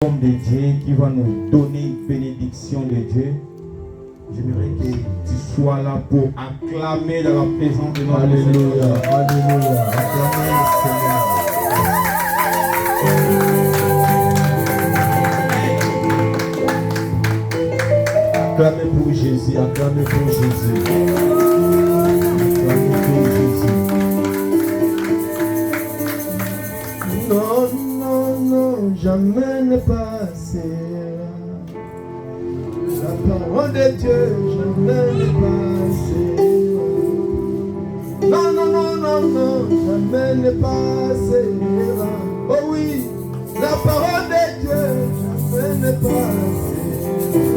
de Dieu qui va nous donner une bénédiction de Dieu. J'aimerais que tu sois là pour acclamer dans la présence de notre Alléluia, Seigneur. Alléluia. Acclamez le Seigneur. Acclamez pour Jésus, acclamez pour Jésus. Acclamez pour Jésus. Non, non, non, jamais ne passera. La parole de Dieu, jamais ne passera. Non, non, non, non, non, jamais ne passera. Oh oui, la parole de Dieu, jamais ne passera.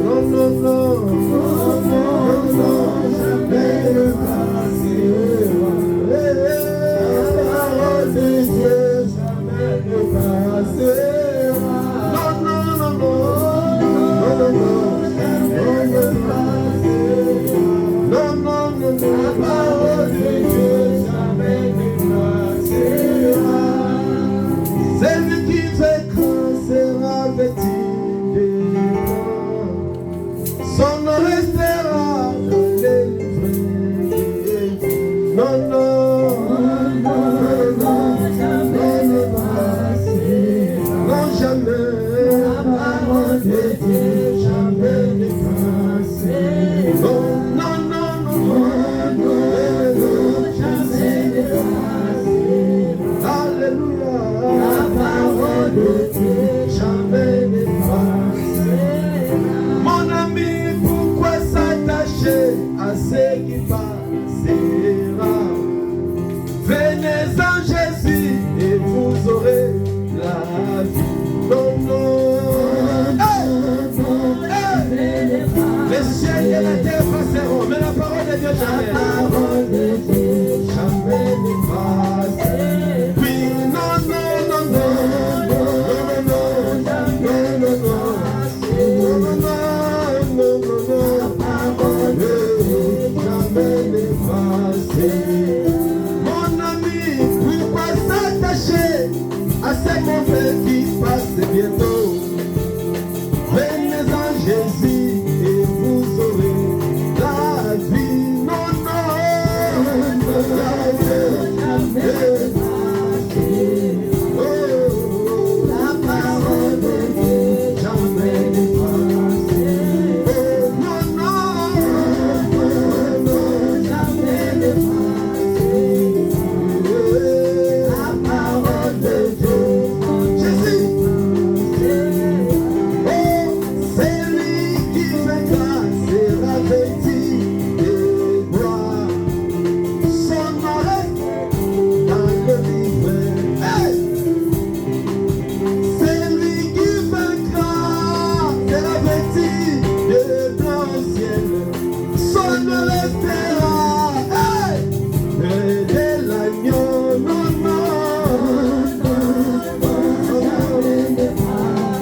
Non, non, non, non, non, non, jamais ne passera. La parole de Dieu, jamais ne passera. Non, non, non, non, non, non, non. Non, non, non, la parole de Dieu jamais ne passera. Celui qui vaincra sera vêtu de blanc. Son nom restera dans les livrets. Non, non, non, non, jamais ne passera. Non, jamais. La parole de Dieu jamais ne passera. Non, non, non, non, non, non, jamais ne passera. Alléluia. La parole de Dieu jamais ne passera. Mon ami, pourquoi s'attacher à ce qui passera? Venez en Jésus et vous aurez la vie. Non, non. Le ciel et la terre passeront, mais la parole de Dieu jamais. La parole de Dieu jamais ne passera. Oui, non, non, non, non, non, non, jamais ne passera. Non, non, non, non, la parole de Dieu jamais ne passera. Mon ami, pourquoi s'attacher à ces mauvais qui passent bientôt? Venez en Jésus et vous aurez la vie. Non, non, jamais. Oh, la parole de Dieu jamais ne passera. Oh, non, non, jamais ne passera. La parole de Dieu, Jésus. C'est lui qui vaincra, sera vêtu de gloire. Son nom reste dans le livret. Hey! C'est lui qui vaincra, sera vêtu de blanc au ciel. Son nom restera, hey! Et de l'agneau, non, non, non,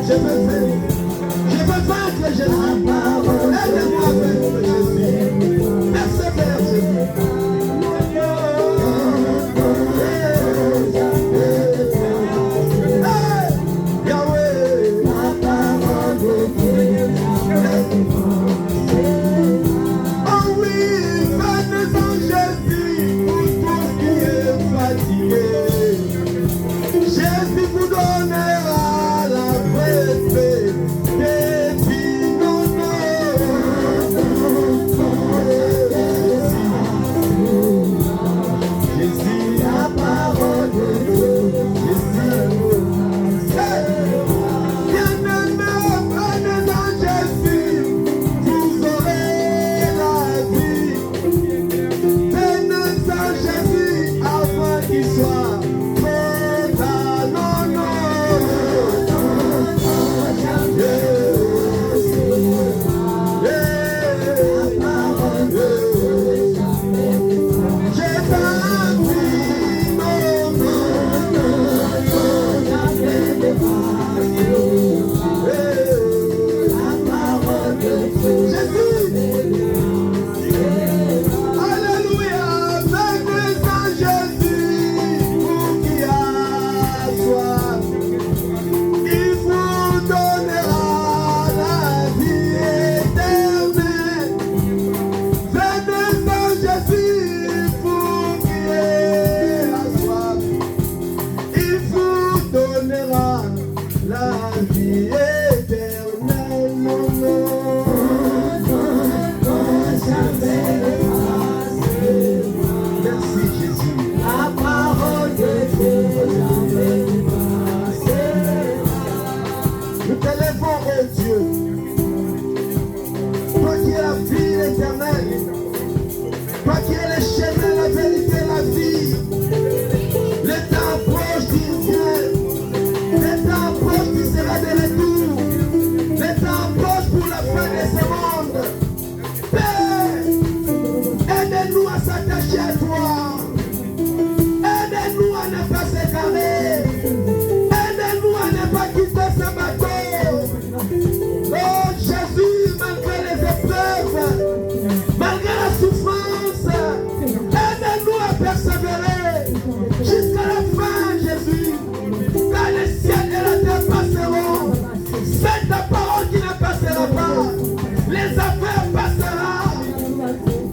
je veux vaincre Jésus. Aide-moi à vaincre Jésus. Persévère Jésus. Hey, Yahweh. La parole de Dieu. Oh oui, venez en Jésus pour tous qui est fatigué. Jésus vous donnera la paix. vie éternelle, mon nom. Merci Jésus. La parole de Dieu jamais passera. Nous t'élèvons, oh Dieu. Toi qui es la vie éternelle. Toi qui es le chemin, la vérité, la vie. Le temps proche, tu viens. Le temps proche, tu seras de retour. Le temps proche pour la fin de ce monde. Père, aide-nous à s'attacher à toi. Aide-nous à ne pas s'égarer. Aide-nous à ne pas quitter ce bateau. Oh Jésus, malgré les épreuves, malgré la souffrance, aide-nous à persévérer jusqu'à la fin, Jésus. Car le ciel et la terre passeront. C'est ta parole qui ne passera pas. Les affaires passeront.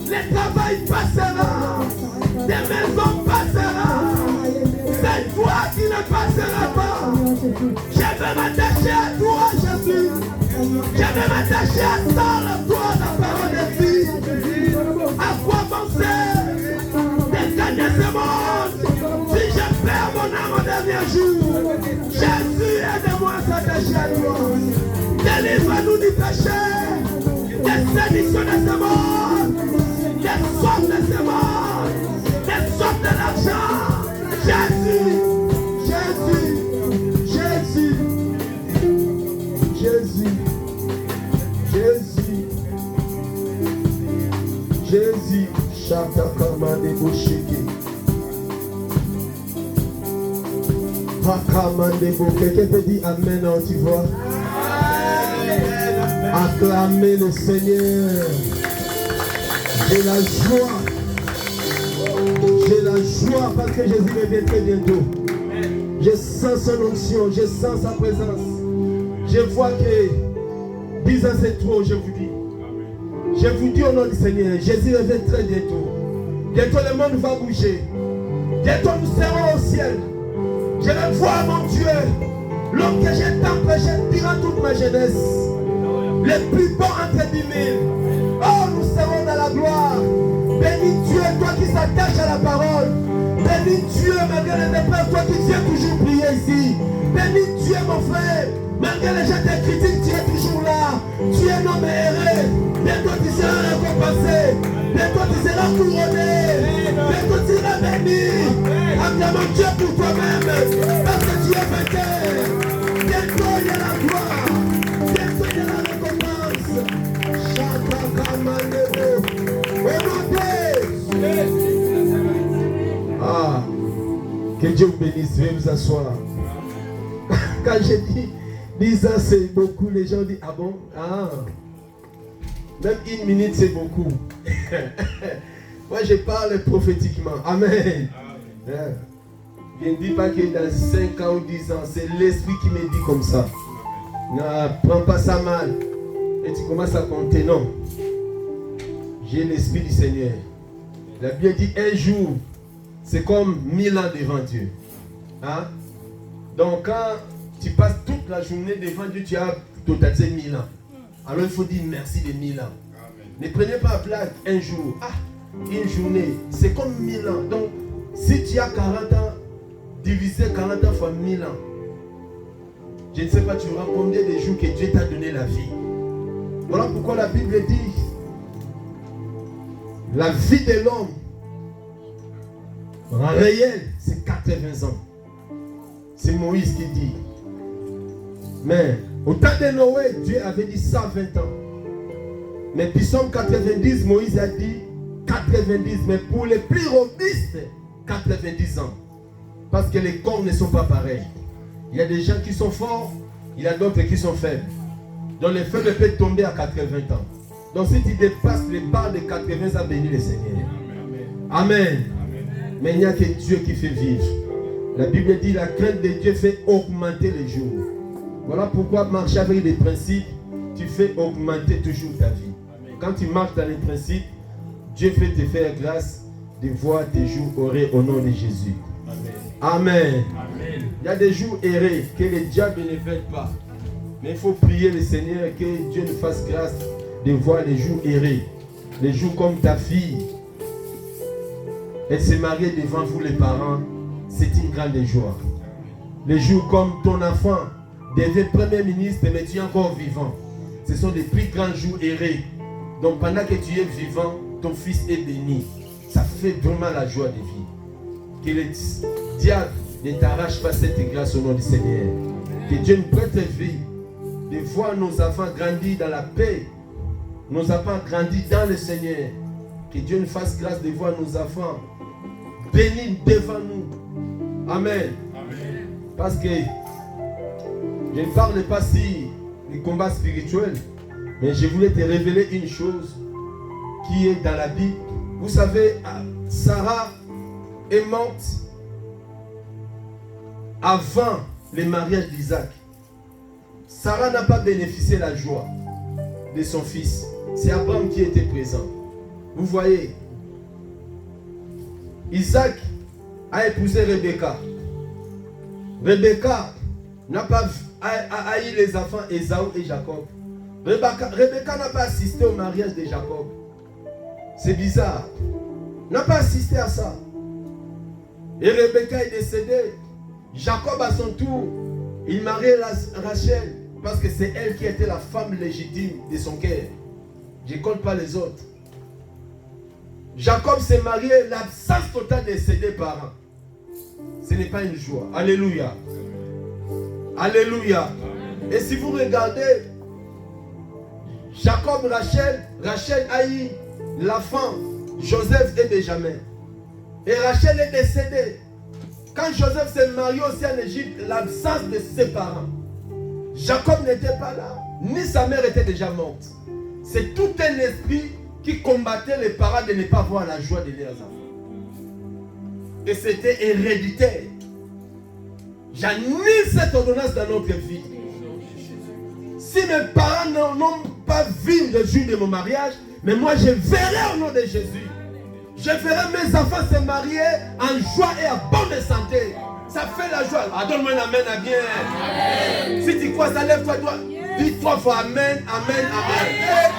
Le travail passera. Des maisons passeront. C'est toi qui ne passeras pas. Je veux m'attacher à toi, Jésus. Je veux m'attacher à ça, toi, la parole de vie. À quoi penser des derniers ce monde si je perds mon âme au dernier jour? Jésus, aide-moi à s'attacher à toi. Délivre-nous du péché, des séductions de ce monde, des soifs de ce monde, des soifs de l'argent. Jésus, Jésus, Jésus, Jésus, Jésus, Jésus, Chatakama de Boshiki. Pakama de Bo. Quelqu'un peut dire Amen, hein, tu vois? Acclamez le Seigneur. J'ai la joie. J'ai la joie parce que Jésus revient très bientôt. Je sens son onction, je sens sa présence. Je vois que 10 ans c'est trop, je vous dis. Je vous dis au nom du Seigneur, Jésus revient très bientôt. Bientôt le monde va bouger. Bientôt nous serons au ciel. Je vais voir mon Dieu, l'homme que j'ai tant prêché durant toute ma jeunesse. Le plus bon entre 10 000. Oh, nous serons dans la gloire. Bénis Dieu, toi qui s'attache à la parole. Bénis Dieu, malgré les épreuves, toi qui viens toujours prier ici. Bénis Dieu, mon frère. Malgré les gens te critiquent, tu es toujours là. Tu es un homme erré. Bientôt tu seras récompensé. Bientôt tu seras couronné. Bientôt tu seras béni. Acclame Dieu pour toi-même. Parce que tu es vainqueur. Bientôt il y a la gloire. Bientôt il y a la récompense. Chakakamandebo. Ah, que Dieu vous bénisse. Veuillez vous asseoir. Quand j'ai dit 10 ans c'est beaucoup, les gens disent ah bon? Ah, même 1 minute c'est beaucoup. Moi je parle prophétiquement. Amen. Je ne dis pas que dans 5 ans ou 10 ans, c'est l'esprit qui me dit comme ça. Ne prends pas ça mal. Et tu commences à compter, non. J'ai l'esprit du Seigneur. La Bible dit un jour, c'est comme 1000 ans devant Dieu. Hein? Donc quand tu passes toute la journée devant Dieu, tu as totalisé 1000 ans. Alors il faut dire merci de 1000 ans. Amen. Ne prenez pas blague un jour. Ah, une journée, c'est comme 1000 ans. Donc si tu as 40 ans, divisé 40 ans fois 1000 ans, je ne sais pas, tu auras combien de jours que Dieu t'a donné la vie. Voilà pourquoi la Bible dit la vie de l'homme en réel, c'est 80 ans. C'est Moïse qui dit. Mais au temps de Noé, Dieu avait dit 120 ans. Mais puis Psaume 90, Moïse a dit 90. Mais pour les plus robustes, 90 ans. Parce que les corps ne sont pas pareils. Il y a des gens qui sont forts, il y a d'autres qui sont faibles. Donc les faibles peuvent tomber à 80 ans. Donc si tu dépasses les barres de 80 ans, bénis le Seigneur. Amen. Amen. Mais il n'y a que Dieu qui fait vivre. La Bible dit la crainte de Dieu fait augmenter les jours. Voilà pourquoi marcher avec des principes, tu fais augmenter toujours ta vie. Quand tu marches dans les principes, Dieu fait te faire grâce de voir tes jours heureux au nom de Jésus. Amen. Amen. Amen. Il y a des jours errés que le diable ne fait pas. Mais il faut prier le Seigneur que Dieu nous fasse grâce de voir les jours errer. Les jours comme ta fille. Elle s'est mariée devant vous les parents. C'est une grande joie. Les jours comme ton enfant devait Premier ministre, mais tu es encore vivant. Ce sont des plus grands jours errés. Donc pendant que tu es vivant, ton fils est béni. Ça fait vraiment la joie de vie. Que le diable ne t'arrache pas cette grâce au nom du Seigneur. Que Dieu nous prête vie de voir nos enfants grandir dans la paix. Nos enfants grandir dans le Seigneur. Que Dieu nous fasse grâce de voir nos enfants bénis devant nous. Amen. Amen. Parce que je ne parle pas si du combat spirituel, mais je voulais te révéler une chose qui est dans la Bible. Vous savez, Sarah est morte avant le mariage d'Isaac. Sarah n'a pas bénéficié de la joie de son fils. C'est Abraham qui était présent. Vous voyez, Isaac a épousé Rebecca. Rebecca n'a pas haï les enfants Ésaü et Jacob. Rebecca n'a pas assisté au mariage de Jacob. C'est bizarre. N'a pas assisté à ça. Et Rebecca est décédée. Jacob à son tour, il mariait Rachel parce que c'est elle qui était la femme légitime de son cœur. Je ne compte pas les autres. Jacob s'est marié, l'absence totale de ses deux parents. Ce n'est pas une joie. Alléluia. Alléluia. Et si vous regardez, Jacob, Rachel a eu l'enfant, Joseph et Benjamin. Et Rachel est décédée. Quand Joseph s'est marié aussi en Égypte, l'absence de ses parents. Jacob n'était pas là, ni sa mère était déjà morte. C'est tout un esprit qui combattait les parents de ne pas voir la joie de leurs enfants. Et c'était héréditaire. J'annule cette ordonnance dans notre vie. Si mes parents n'ont pas vu le jour de mon mariage, mais moi je verrai au nom de Jésus. Je verrai mes enfants se marier en joie et en bonne santé. Ça fait la joie. Ah, donne-moi un amen à bien. Amen. Si tu crois ça, lève-toi. Dis 3 fois amen, amen, amen.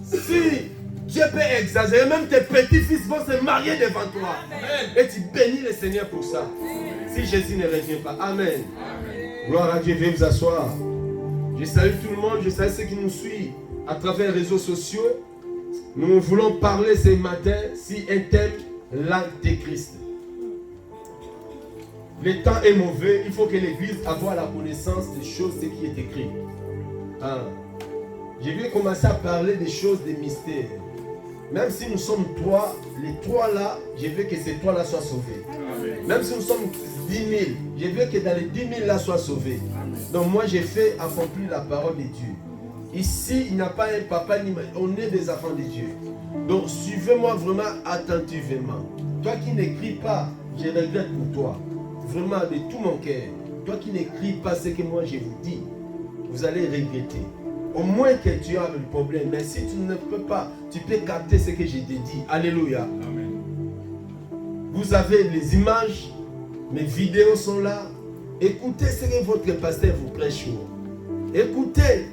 Si Dieu peut exagérer, même tes petits-fils vont se marier devant toi. Amen. Et tu bénis le Seigneur pour ça. Si Jésus ne revient pas. Amen. Amen. Gloire à Dieu, veuillez vous asseoir. Je salue tout le monde, je salue ceux qui nous suivent à travers les réseaux sociaux. Nous voulons parler ce matin sur un thème, l'antéchrist. Le temps est mauvais, il faut que l'Église ait la connaissance des choses qui est écrit. Je vais commencer à parler des choses, des mystères. Même si nous sommes 3, les 3 là, je veux que ces 3 là soient sauvés. Amen. Même si nous sommes 10 000, je veux que dans les 10 000 là soient sauvés. Amen. Donc moi j'ai fait accomplir la parole de Dieu. Ici, il n'y a pas un papa, on est des enfants de Dieu. Donc suivez-moi vraiment attentivement. Toi qui n'écris pas, je regrette pour toi. Vraiment de tout mon cœur. Toi qui n'écris pas ce que moi je vous dis, vous allez regretter. Au moins que tu as le problème. Mais si tu ne peux pas, tu peux capter ce que je t'ai dit. Alléluia. Amen. Vous avez les images, mes vidéos sont là. Écoutez ce que votre pasteur vous prêche. Écoutez.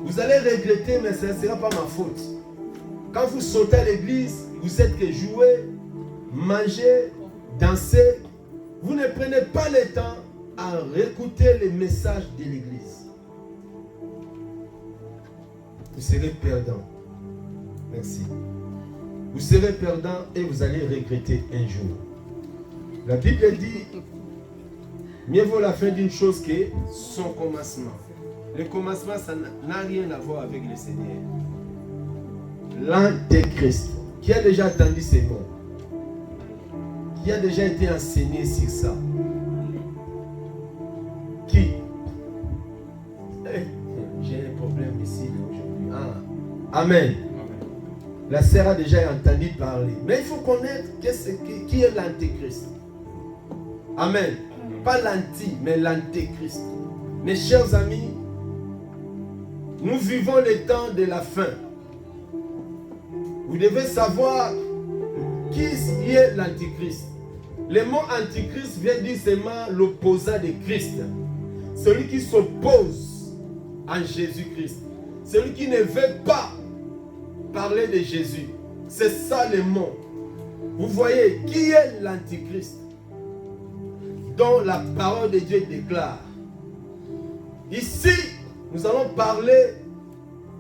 Vous allez regretter, mais ce ne sera pas ma faute. Quand vous sautez à l'église, vous êtes que jouer, manger, danser. Vous ne prenez pas le temps à réécouter les messages de l'église. Vous serez perdant. Merci. Vous serez perdant et vous allez regretter un jour. La Bible dit, mieux vaut la fin d'une chose que son commencement. Le commencement, ça n'a rien à voir avec le Seigneur. L'antéchrist. Qui a déjà entendu ces mots? Qui a déjà été enseigné sur ça? Qui? J'ai un problème ici aujourd'hui. Amen. La sœur a déjà entendu parler. Mais il faut connaître qui est l'antéchrist. Amen. Pas l'anti, mais l'antéchrist. Mes chers amis, nous vivons les temps de la fin. Vous devez savoir qui est l'antichrist. Le mot antichrist vient dire seulement l'opposant de Christ. celui qui s'oppose à Jésus-Christ, celui qui ne veut pas parler de Jésus. C'est ça le mot. Vous voyez, qui est l'Antichrist dont la parole de Dieu déclare? Ici, nous allons parler,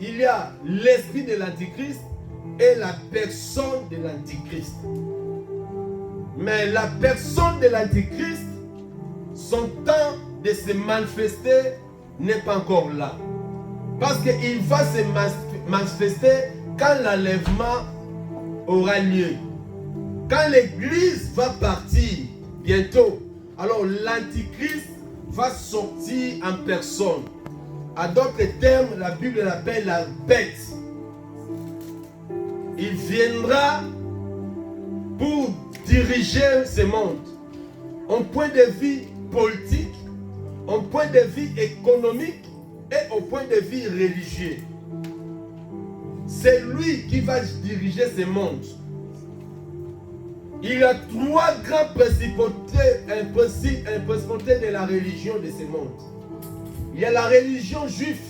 il y a l'esprit de l'Antichrist et la personne de l'Antichrist. Mais la personne de l'Antichrist, son temps de se manifester n'est pas encore là. Parce qu'il va se manifester quand l'enlèvement aura lieu. Quand l'église va partir bientôt, alors l'Antichrist va sortir en personne. À d'autres termes, la Bible l'appelle la bête. Il viendra pour diriger ce monde. Au point de vue politique, au point de vue économique et au point de vue religieux. C'est lui qui va diriger ce monde. Il y a trois grands principautés de la religion de ce monde. Il y a la religion juive,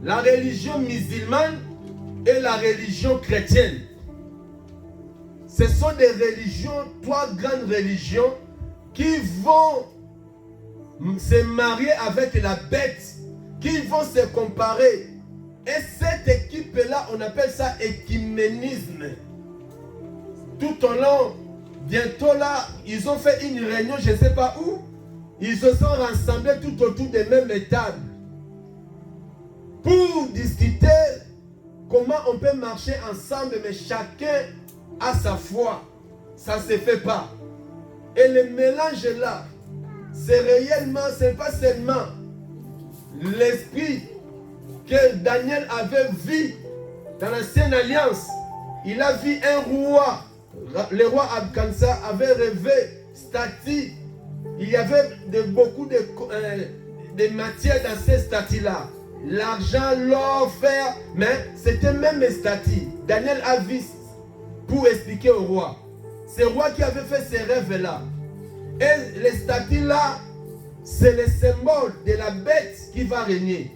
la religion musulmane et la religion chrétienne. Ce sont des religions, trois grandes religions qui vont se marier avec la bête, qui vont se comparer. Et cette équipe-là, on appelle ça écuménisme. Tout au long, bientôt là, ils ont fait une réunion, je ne sais pas où. Ils se sont rassemblés tout autour des mêmes tables pour discuter comment on peut marcher ensemble, mais chacun a sa foi. Ça ne se fait pas. Et le mélange là, c'est réellement, ce n'est pas seulement l'esprit que Daniel avait vu dans l'ancienne alliance. Il a vu un roi. Le roi Abkansa avait rêvé statue. Il y avait beaucoup de matières dans ces statues-là. L'argent, l'or, fer, mais c'était même les statues. Daniel a vu pour expliquer au roi. C'est le roi qui avait fait ces rêves-là. Et les statues-là, c'est le symbole de la bête qui va régner.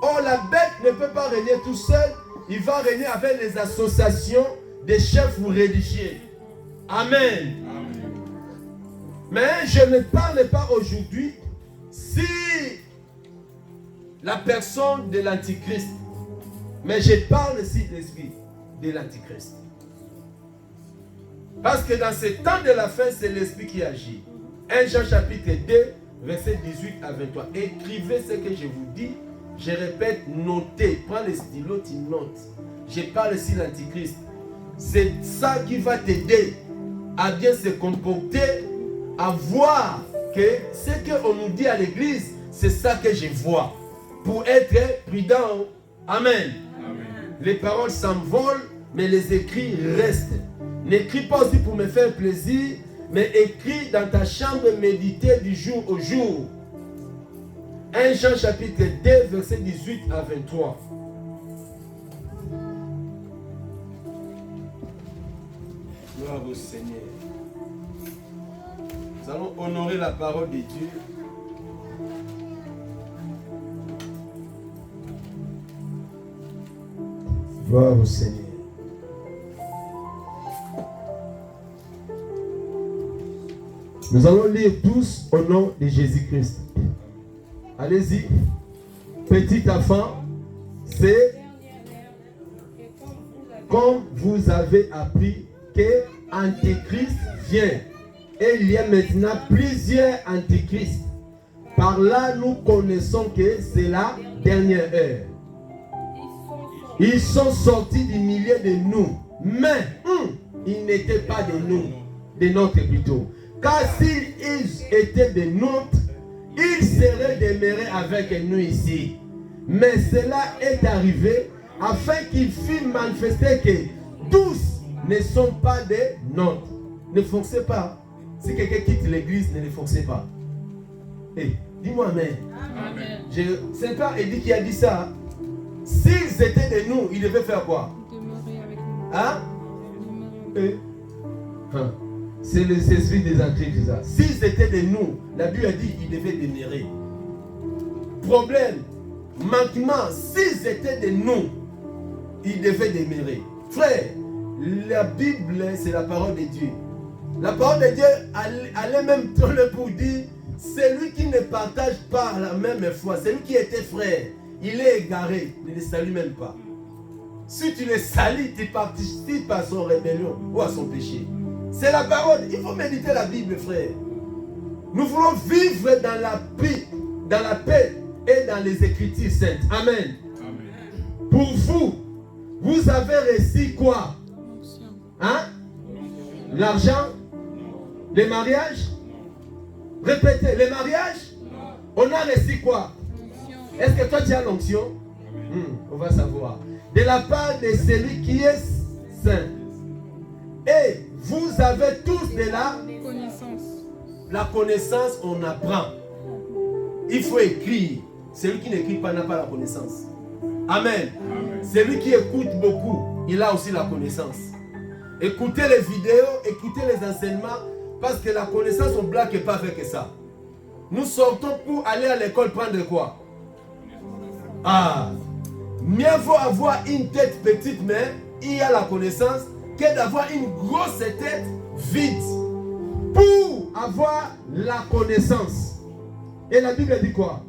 Or, la bête ne peut pas régner tout seul. Il va régner avec les associations des chefs religieux. Amen. Mais je ne parle pas aujourd'hui si la personne de l'Antichrist, mais je parle aussi de l'esprit de l'Antichrist. Parce que dans ce temps de la fin, c'est l'esprit qui agit. 1 Jean chapitre 2, verset 18 à 23. Écrivez ce que je vous dis. Je répète, notez. Prends le stylo, tu notes. Je parle ici de l'Antichrist. C'est ça qui va t'aider à bien se comporter, à voir que ce qu'on nous dit à l'église, c'est ça que je vois. Pour être prudent. Amen. Amen. Les paroles s'envolent, mais les écrits restent. N'écris pas aussi pour me faire plaisir, mais écris dans ta chambre, méditer du jour au jour. 1 Jean chapitre 2, verset 18 à 23. Gloire au Seigneur. Nous allons honorer la parole de Dieu. Gloire au Seigneur. Nous allons lire tous au nom de Jésus-Christ. Allez-y. Petit enfant, c'est comme vous avez appris que Antéchrist vient. Et il y a maintenant plusieurs antichrists. Par là, nous connaissons que c'est la dernière heure. Ils sont sortis du milieu de nous. Mais ils n'étaient pas de nous. Des nôtres plutôt. Car s'ils étaient des nôtres, ils seraient demeurés avec nous ici. Mais cela est arrivé afin qu'il fût manifesté que tous ne sont pas des nôtres. Ne foncez pas. Si quelqu'un quitte l'église, ne le forcez pas. Hey, dis-moi amen. Amen. C'est pas Eddie qui a dit ça. S'ils étaient de nous, ils devaient faire quoi? Demeurer avec nous. Hein? C'est le esprit des antéchrist. S'ils étaient de nous, la Bible a dit qu'ils devaient demeurer. problème, manquement, s'ils étaient de nous, ils devaient demeurer. Frère, la Bible, c'est la parole de Dieu. La parole de Dieu allait même tourner pour dire, celui qui ne partage pas la même foi, celui qui était frère, il est égaré, ne le salue même pas. Si tu le salis, tu participes à son rébellion ou à son péché. C'est la parole. Il faut méditer la Bible, frère. Nous voulons vivre dans la paix et dans les Écritures saintes. Amen. Amen. Pour vous, vous avez reçu quoi? Hein? L'argent? Les mariages? Répétez, les mariages? On a reçu quoi? Est-ce que toi tu as l'onction? On va savoir. De la part de celui qui est saint. Et vous avez tous de la connaissance. La connaissance, on apprend. Il faut écrire. Celui qui n'écrit pas n'a pas la connaissance. Amen. Amen. Celui qui écoute beaucoup, il a aussi la connaissance. Écoutez les vidéos, écoutez les enseignements, parce que la connaissance, on ne blague pas avec ça. Nous sortons pour aller à l'école prendre quoi? Ah, mieux vaut avoir une tête petite, mais il y a la connaissance, que d'avoir une grosse tête vide. Pour avoir la connaissance. Et la Bible dit quoi?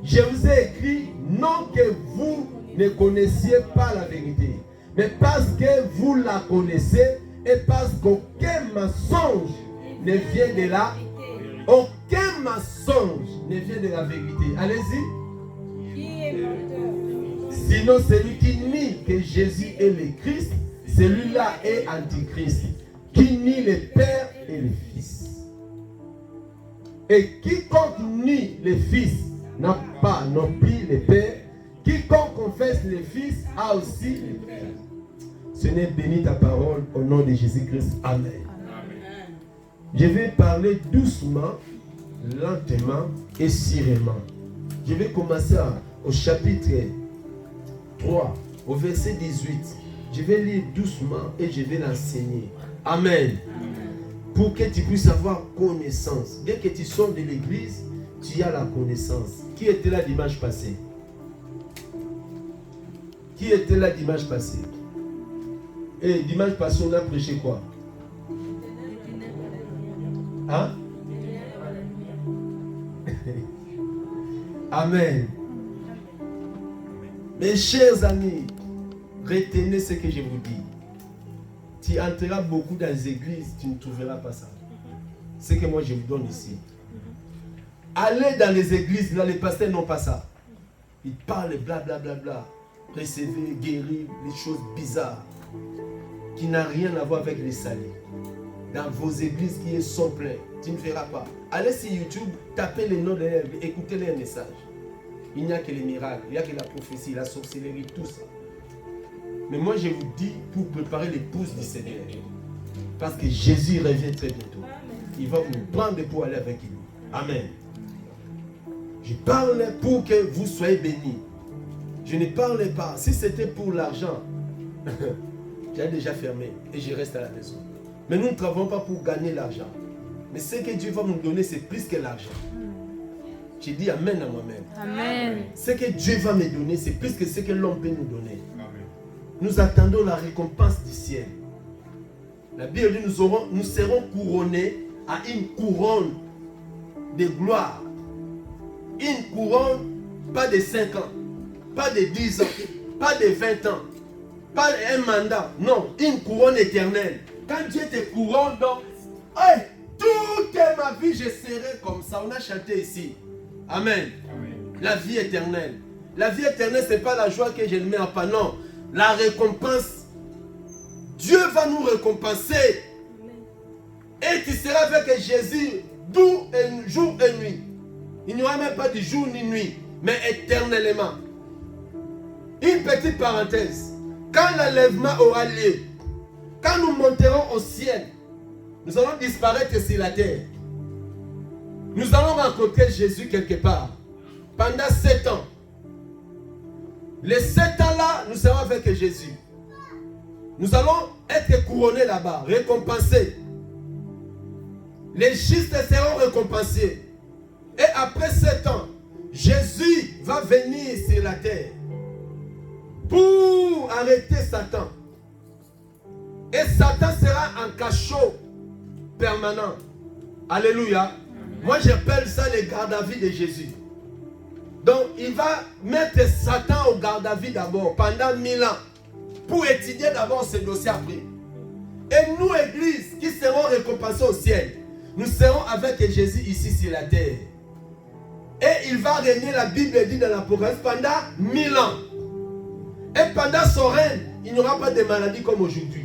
Je vous ai écrit, non que vous ne connaissiez pas la vérité, mais parce que vous la connaissez et parce qu'aucun mensonge ne vient de là. Aucun mensonge ne vient de la vérité. Allez-y. Sinon, celui qui nie que Jésus est le Christ, celui-là est antichrist, qui nie le Père et le Fils. Et quiconque nie le Fils n'a pas non plus le Père. Quiconque confesse le Fils a aussi le Père. Seigneur, bénis ta parole au nom de Jésus-Christ. Amen. Amen. Je vais parler doucement, lentement et sûrement. Je vais commencer au chapitre 3, au verset 18. Je vais lire doucement et je vais l'enseigner. Amen. Pour que tu puisses avoir connaissance. Dès que tu sors de l'église, tu as la connaissance. Qui était là dimanche passé? Qui était là dimanche passé? Et dimanche passé, on a prêché quoi? Hein? Amen. Mes chers amis, retenez ce que je vous dis. Tu entreras beaucoup dans les églises, tu ne trouveras pas ça. Ce que moi je vous donne ici. Allez dans les églises, là les pasteurs n'ont pas ça. Ils parlent blablabla, recevez, guérir, les choses bizarres qui n'ont rien à voir avec les salis. Dans vos églises qui sont pleines, tu ne verras pas. Allez sur YouTube, tapez les noms de leurs, écoutez les messages. Il n'y a que les miracles, il n'y a que la prophétie, la sorcellerie, tout ça. Mais moi je vous dis pour préparer l'épouse du Seigneur. Parce que Jésus revient très bientôt. Il va vous prendre pour aller avec lui. Amen. Je parle pour que vous soyez bénis. Je ne parle pas. Si c'était pour l'argent, j'ai déjà fermé et je reste à la maison. Mais nous ne travaillons pas pour gagner l'argent. Mais ce que Dieu va nous donner, c'est plus que l'argent. J'ai dit amen à moi-même. Amen. Ce que Dieu va me donner, c'est plus que ce que l'homme peut nous donner. Amen. Nous attendons la récompense du ciel. La Bible dit nous serons couronnés à une couronne de gloire. Une couronne, pas de 5 ans, pas de 10 ans, pas de 20 ans, pas un mandat. Non, une couronne éternelle. Quand Dieu te couronne, donc, hey, toute ma vie, je serai comme ça. On a chanté ici. Amen. Amen. La vie éternelle. La vie éternelle, ce n'est pas la joie que je ne mets en pas. Non. La récompense. Dieu va nous récompenser. Et tu seras avec Jésus jour et nuit. Il n'y aura même pas de jour ni nuit, mais éternellement. Une petite parenthèse. Quand l'enlèvement aura lieu, quand nous monterons au ciel, nous allons disparaître sur la terre. Nous allons rencontrer Jésus quelque part. Pendant 7 ans. Les 7 ans-là, nous serons avec Jésus. Nous allons être couronnés là-bas, récompensés. Les justes seront récompensés. Et après 7 ans, Jésus va venir sur la terre pour arrêter Satan. Et Satan sera en cachot permanent. Alléluia. Moi j'appelle ça les gardes à vue de Jésus. Donc il va mettre Satan au garde à vue d'abord pendant 1000 ans pour étudier d'abord ce dossier après. Et nous, église, qui serons récompensés au ciel, nous serons avec Jésus ici sur la terre. Et il va régner, la Bible dit dans l'Apocalypse, pendant 1000 ans. Et pendant son règne, il n'y aura pas de maladie comme aujourd'hui.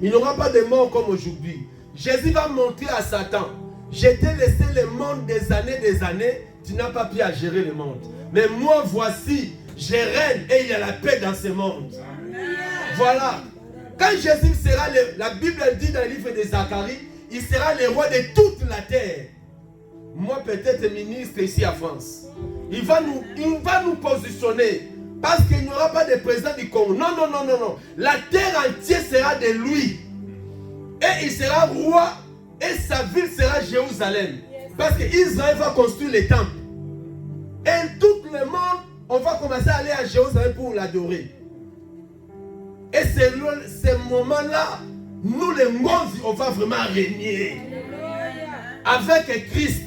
Il n'y aura pas de mort comme aujourd'hui. Jésus va montrer à Satan, je t'ai laissé le monde des années, tu n'as pas pu à gérer le monde. Mais moi, voici, je règne et il y a la paix dans ce monde. Voilà. Quand Jésus sera, la Bible dit dans le livre de Zacharie, il sera le roi de toute la terre. Moi, peut-être ministre ici en France. Il va nous positionner. Parce qu'il n'y aura pas de président du Congo. Non, non, non, non, non. La terre entière sera de lui. Et il sera roi. Et sa ville sera Jérusalem. Parce qu'Israël va construire les temples. Et tout le monde, on va commencer à aller à Jérusalem pour l'adorer. Et c'est ce moment-là, nous les Monzi, on va vraiment régner. Avec Christ.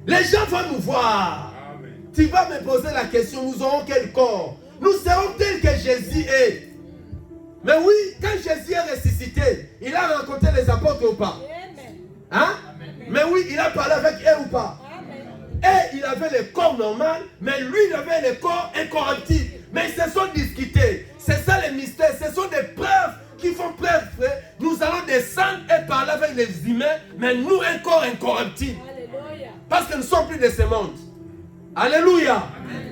Les gens vont nous voir. Amen. Tu vas me poser la question, nous aurons quel corps? Nous serons tels que Jésus est. Mais oui, quand Jésus est ressuscité, il a rencontré les apôtres ou pas? Hein? Mais oui, il a parlé avec eux ou pas? Et il avait le corps normal, mais lui, il avait le corps incorruptible. Mais ils se sont discutés. C'est ça le mystère. Ce sont des preuves qui font preuve, frère. Nous allons descendre et parler avec les humains, mais nous, un corps incorruptible. Alléluia. Parce que nous ne sommes plus de ce monde. Alléluia. Amen.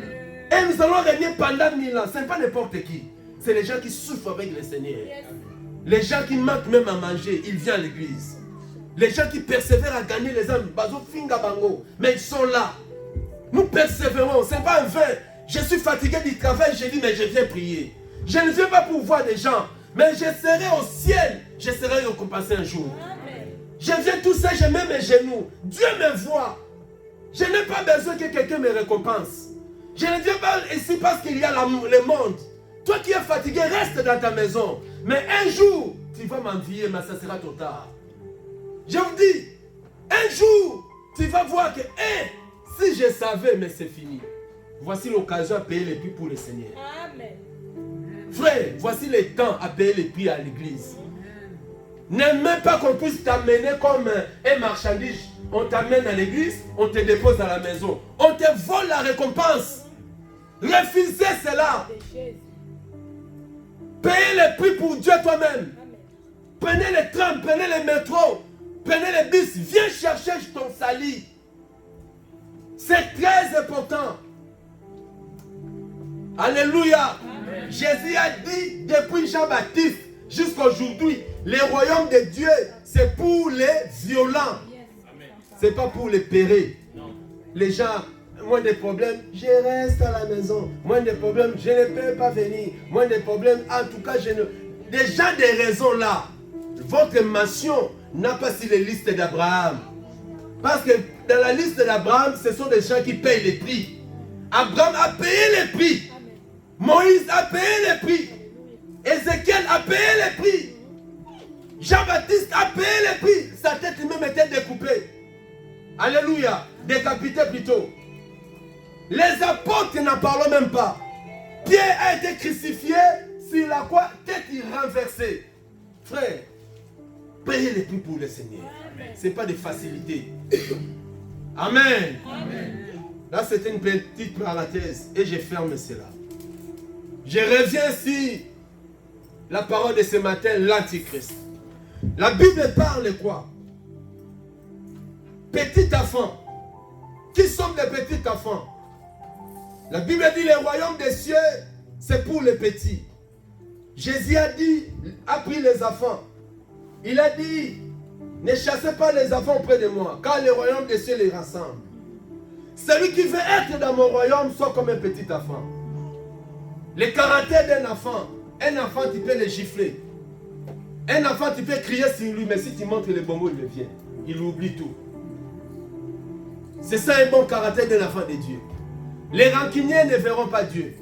Et nous allons régner pendant 1000 ans. Ce n'est pas n'importe qui. C'est les gens qui souffrent avec le Seigneur. Yes. Les gens qui manquent même à manger, ils viennent à l'église. Les gens qui persévèrent à gagner les âmes, mais ils sont là. Nous persévérons, ce n'est pas un vain. Je suis fatigué du travail, je dis, mais je viens prier. Je ne viens pas pour voir des gens, mais je serai au ciel, je serai récompensé un jour. Amen. Je viens tout ça, je mets mes genoux. Dieu me voit. Je n'ai pas besoin que quelqu'un me récompense. Je ne viens pas ici parce qu'il y a le monde. Toi qui es fatigué, reste dans ta maison. Mais un jour, tu vas m'envier, mais ça sera trop tard. Je vous dis, un jour, tu vas voir que, si je savais, mais c'est fini. Voici l'occasion à payer les prix pour le Seigneur. Amen. Frère, voici le temps à payer les prix à l'église. N'aime même pas qu'on puisse t'amener comme un marchandise. On t'amène à l'église, on te dépose à la maison. On te vole la récompense. Refusez cela. Payez les prix pour Dieu toi-même. Prenez les trams, prenez les métros. Prenez les bus, viens chercher ton salut. C'est très important. Alléluia. Amen. Jésus a dit depuis Jean-Baptiste jusqu'à aujourd'hui, le royaume de Dieu, c'est pour les violents. Ce n'est pas pour les pérés. Les gens, moins de problèmes, je reste à la maison. Moins de problèmes, je ne peux pas venir. Moins de problèmes, en tout cas, je ne... Des gens des raisons là. Votre mention n'a pas sur les listes d'Abraham. Parce que dans la liste d'Abraham, ce sont des gens qui payent les prix. Abraham a payé les prix. Moïse a payé les prix. Ézéchiel a payé les prix. Jean-Baptiste a payé les prix. Sa tête même était découpée. Alléluia. Décapité plutôt. Les apôtres n'en parlent même pas. Pierre a été crucifié sur la croix, tête renversée. Frère, payez les prix pour le Seigneur. Ce n'est pas de facilité. Amen. Amen. Là, c'était une petite parenthèse. Et je ferme cela. Je reviens sur la parole de ce matin, l'Antichrist. La Bible parle quoi? Petit enfant. Qui sont les petits enfants? La Bible dit le royaume des cieux, c'est pour les petits. Jésus a pris les enfants. Il a dit, ne chassez pas les enfants auprès de moi, car le royaume des cieux les rassemble. Celui qui veut être dans mon royaume, soit comme un petit enfant. Le caractère d'un enfant, un enfant tu peux le gifler. Un enfant tu peux crier sur lui, mais si tu montres les bonbons, il vient. Il oublie tout. C'est ça un bon caractère d'un enfant de Dieu. Les rancuniers ne verront pas Dieu.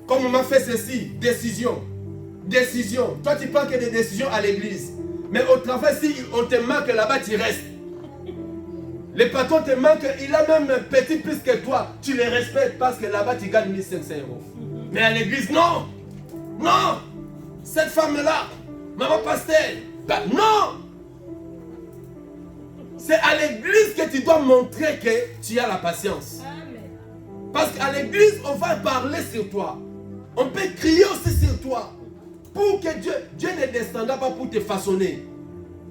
Comme on m'a fait ceci, décision. Décision. Toi, tu prends que des décisions à l'église. Mais au travail, si on te manque là-bas, tu restes. Les patrons te manquent, il a même un petit plus que toi. Tu les respectes parce que là-bas, tu gagnes 1500 €. Mais à l'église, non. Non. Cette femme-là, maman pasteur, bah, non. C'est à l'église que tu dois montrer que tu as la patience. Parce qu'à l'église, on va parler sur toi. On peut crier aussi sur toi. Pour que Dieu ne descendra pas pour te façonner.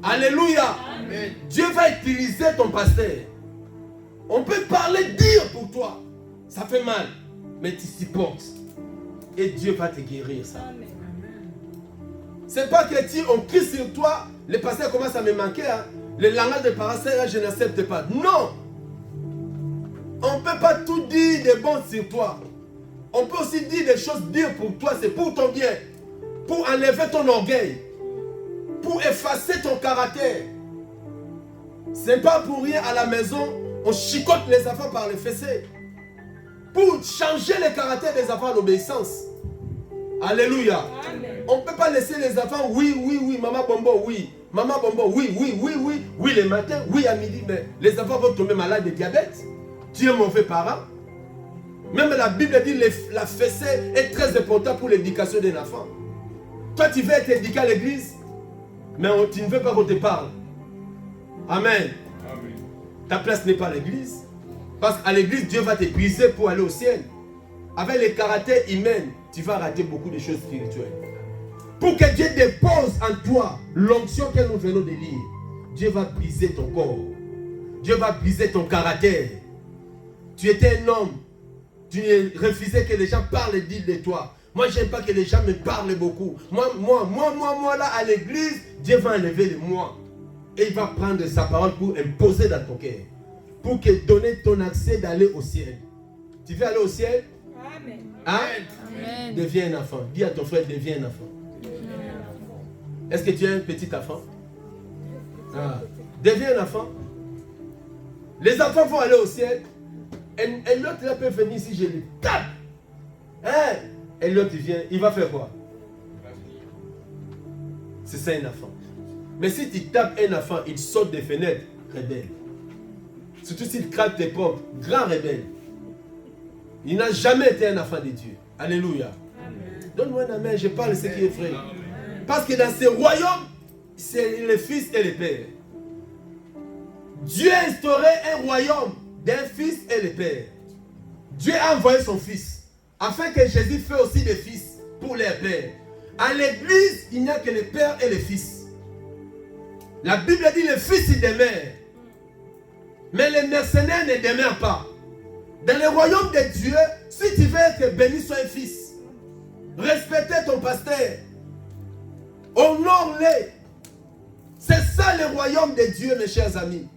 Alléluia. Amen. Dieu va utiliser ton pasteur. On peut parler, dire pour toi. Ça fait mal. Mais tu supportes. Et Dieu va te guérir ça. C'est pas que si on crie sur toi, le pasteur commence à me manquer. Hein. Le langage de parents, je n'accepte pas. Non. On ne peut pas tout dire de bon sur toi. On peut aussi dire des choses, dire pour toi, c'est pour ton bien. Pour enlever ton orgueil. Pour effacer ton caractère. C'est pas pour rien à la maison, on chicote les enfants par les fessées. Pour changer le caractère des enfants en obéissance. Alléluia. Amen. On ne peut pas laisser les enfants, oui, maman bonbon, oui. Maman bonbon, oui le matin, oui à midi. Mais les enfants vont tomber malades de diabète. Tu es mauvais parent. Même la Bible dit que la fessée est très importante pour l'éducation d'un enfant. Toi, tu veux être éduqué à l'église, mais tu ne veux pas qu'on te parle. Amen. Amen. Ta place n'est pas à l'église. Parce qu'à l'église, Dieu va t'épuiser pour aller au ciel. Avec le caractère humain, tu vas rater beaucoup de choses spirituelles. Pour que Dieu dépose en toi l'onction que nous venons de lire, Dieu va briser ton corps. Dieu va briser ton caractère. Tu étais un homme. Tu refusais que les gens parlent et disent de toi. Moi, je n'aime pas que les gens me parlent beaucoup. Moi, là, à l'église, Dieu va enlever le moi. Et il va prendre sa parole pour imposer dans ton cœur. Pour te donner ton accès d'aller au ciel. Tu veux aller au ciel? Amen. Hein? Amen. Deviens un enfant. Dis à ton frère, deviens un enfant. Est-ce que tu es un petit enfant? Ah. Deviens un enfant. Les enfants vont aller au ciel. Et l'autre là peut venir ici, je le tape. Hein? Et l'autre il vient, il va faire quoi? C'est ça un enfant. Mais si tu tapes un enfant, il saute des fenêtres, rebelle. Surtout s'il craque tes portes, grand rebelle. Il n'a jamais été un enfant de Dieu. Alléluia. Donne-moi un amen, je parle ce qui est vrai. Parce que dans ce royaume, c'est le fils et le père. Dieu a instauré un royaume d'un fils et le père. Dieu a envoyé son fils afin que Jésus fasse aussi des fils pour les pères. À l'église, il n'y a que le père et le fils. La Bible dit le fils il demeure. Mais les mercenaires ne demeurent pas. Dans le royaume de Dieu, si tu veux être béni, sois un fils. Respectez ton pasteur. Honore-les. C'est ça le royaume de Dieu, mes chers amis.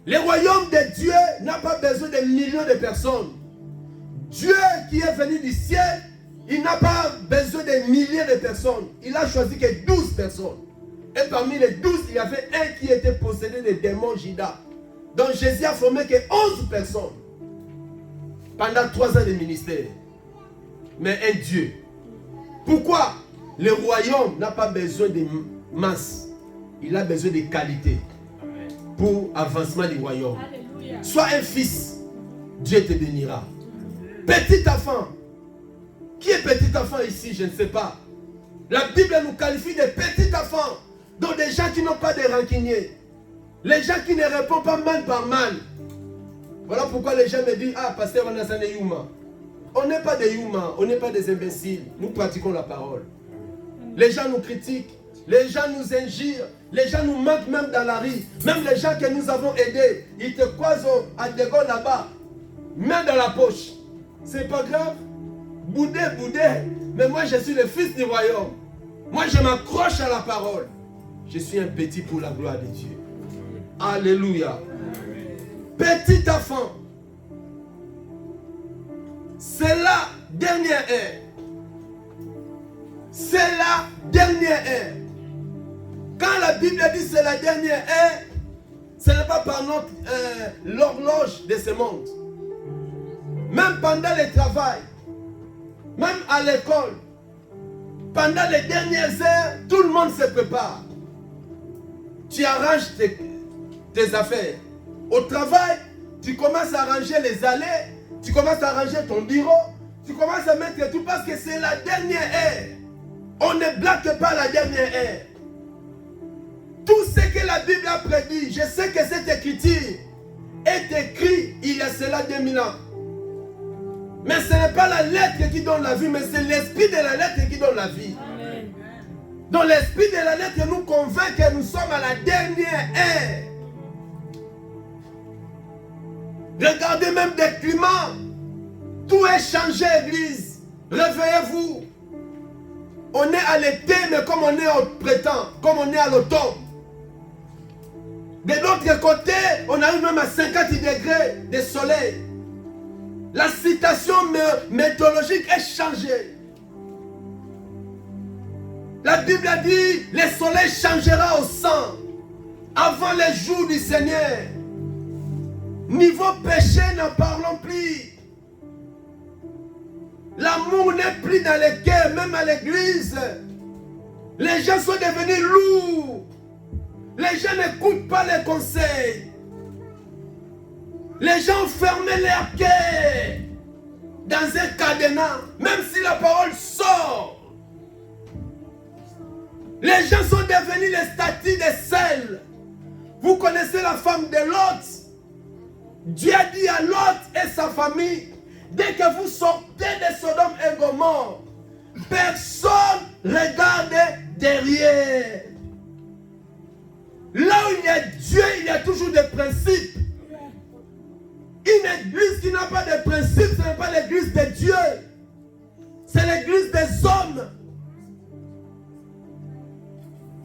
Le royaume de Dieu n'a pas besoin de millions de personnes. Dieu qui est venu du ciel, il n'a pas besoin de milliers de personnes. Il a choisi que 12 personnes. Et parmi les 12, il y avait un qui était possédé de démons Judas. Donc Jésus a formé que 11 personnes. Pendant 3 ans de ministère. Mais un Dieu. Pourquoi? Le royaume n'a pas besoin de masse. Il a besoin de qualité. Pour avancement du royaume. Alléluia. Sois un fils. Dieu te bénira. Petit enfant. Qui est petit enfant ici? Je ne sais pas. La Bible nous qualifie de petits enfants. Donc des gens qui n'ont pas de rancuniers. Les gens qui ne répondent pas mal par mal. Voilà pourquoi les gens me disent, ah, pasteur, on a des Yuma. On n'est pas des Yuma, on n'est pas des imbéciles. Nous pratiquons la parole. Les gens nous critiquent, les gens nous injurent, les gens nous manquent même dans la rue. Même les gens que nous avons aidés, ils te croisent à De Gaulle là-bas, main dans la poche. C'est pas grave. Boudé. Mais moi, je suis le fils du royaume. Moi, je m'accroche à la parole. Je suis un petit pour la gloire de Dieu. Alléluia. Petit enfant. C'est la dernière heure. C'est la dernière heure. Quand la Bible dit c'est la dernière heure, ce n'est pas par l'horloge de ce monde. même pendant le travail, même à l'école, pendant les dernières heures, tout le monde se prépare. Tu arranges tes affaires. Au travail, tu commences à arranger les allées, tu commences à arranger ton bureau, tu commences à mettre tout parce que c'est la dernière heure. On ne blague pas la dernière heure. Tout ce que la Bible a prédit, je sais que cette écriture est écrite il y a cela 2000 ans. Mais ce n'est pas la lettre qui donne la vie, mais c'est l'esprit de la lettre qui donne la vie. Amen. Donc l'esprit de la lettre nous convainc que nous sommes à la dernière ère. Regardez même des climats. Tout est changé, Église. Réveillez-vous. On est à l'été, mais comme on est au printemps, comme on est à l'automne. De l'autre côté, on arrive même à 50 degrés de soleil. La situation météorologique est changée. La Bible a dit, le soleil changera au sang avant les jours du Seigneur. Niveau péché, n'en parlons plus. L'amour n'est plus dans les cœurs, même à l'église. Les gens sont devenus lourds. Les gens n'écoutent pas les conseils. Les gens ont fermé leur cœur dans un cadenas, même si la parole sort. Les gens sont devenus les statues de sel. Vous connaissez la femme de Lot. Dieu a dit à Lot et sa famille, dès que vous sortez de Sodome et Gomorrhe, personne ne regarde derrière. Là où il y a Dieu, il y a toujours des principes. Une église qui n'a pas de principes, ce n'est pas l'église de Dieu. C'est l'église des hommes.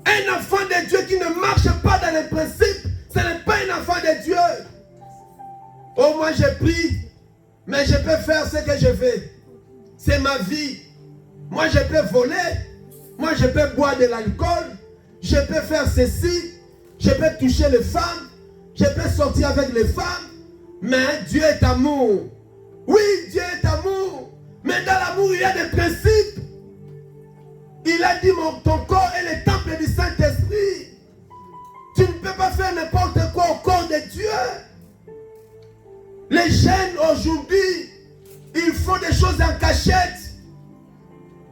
Un enfant de Dieu qui ne marche pas dans les principes, ce n'est pas un enfant de Dieu. Oh, moi j'ai pris, mais je peux faire ce que je veux. C'est ma vie. Moi je peux voler, moi je peux boire de l'alcool, je peux faire ceci, je peux toucher les femmes, je peux sortir avec les femmes, mais Dieu est amour. Oui, Dieu est amour, mais dans l'amour il y a des principes. Il a dit, ton corps est le temple du Saint-Esprit. Tu ne peux pas faire n'importe quoi au corps de Dieu. Les jeunes aujourd'hui, ils font des choses en cachette.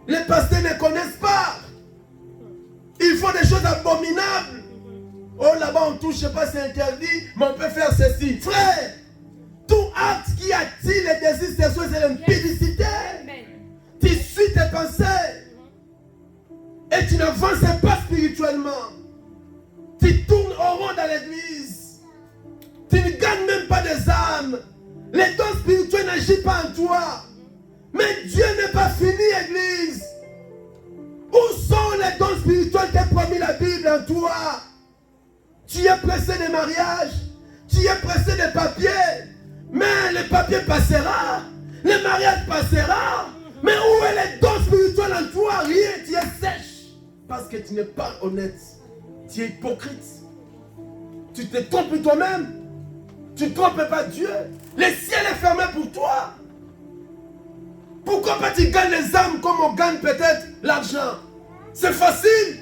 Les pasteurs ne connaissent pas. Ils font des choses abominables. Oh, là-bas on touche, je ne sais pas si c'est interdit, mais on peut faire ceci. Frère, tout acte qui attire les désirs sexuels, c'est l'impudicité. Tu suis tes pensées. Et tu n'avances pas spirituellement. Tu tournes au rond dans l'église. Tu ne gagnes même pas des âmes. Les dons spirituels n'agissent pas en toi. Mais Dieu n'est pas fini, église. Où sont les dons spirituels qu'a promis la Bible en toi? Tu es pressé des mariages. Tu es pressé des papiers. Mais le papier passera. Le mariage passera. Mais où est les dons spirituels en toi? Rien, tu es sèche. Parce que tu n'es pas honnête. Tu es hypocrite. Tu te trompes toi-même. Tu ne trompes pas Dieu. Le ciel est fermé pour toi. Pourquoi pas tu gagnes les âmes comme on gagne peut-être l'argent? C'est facile.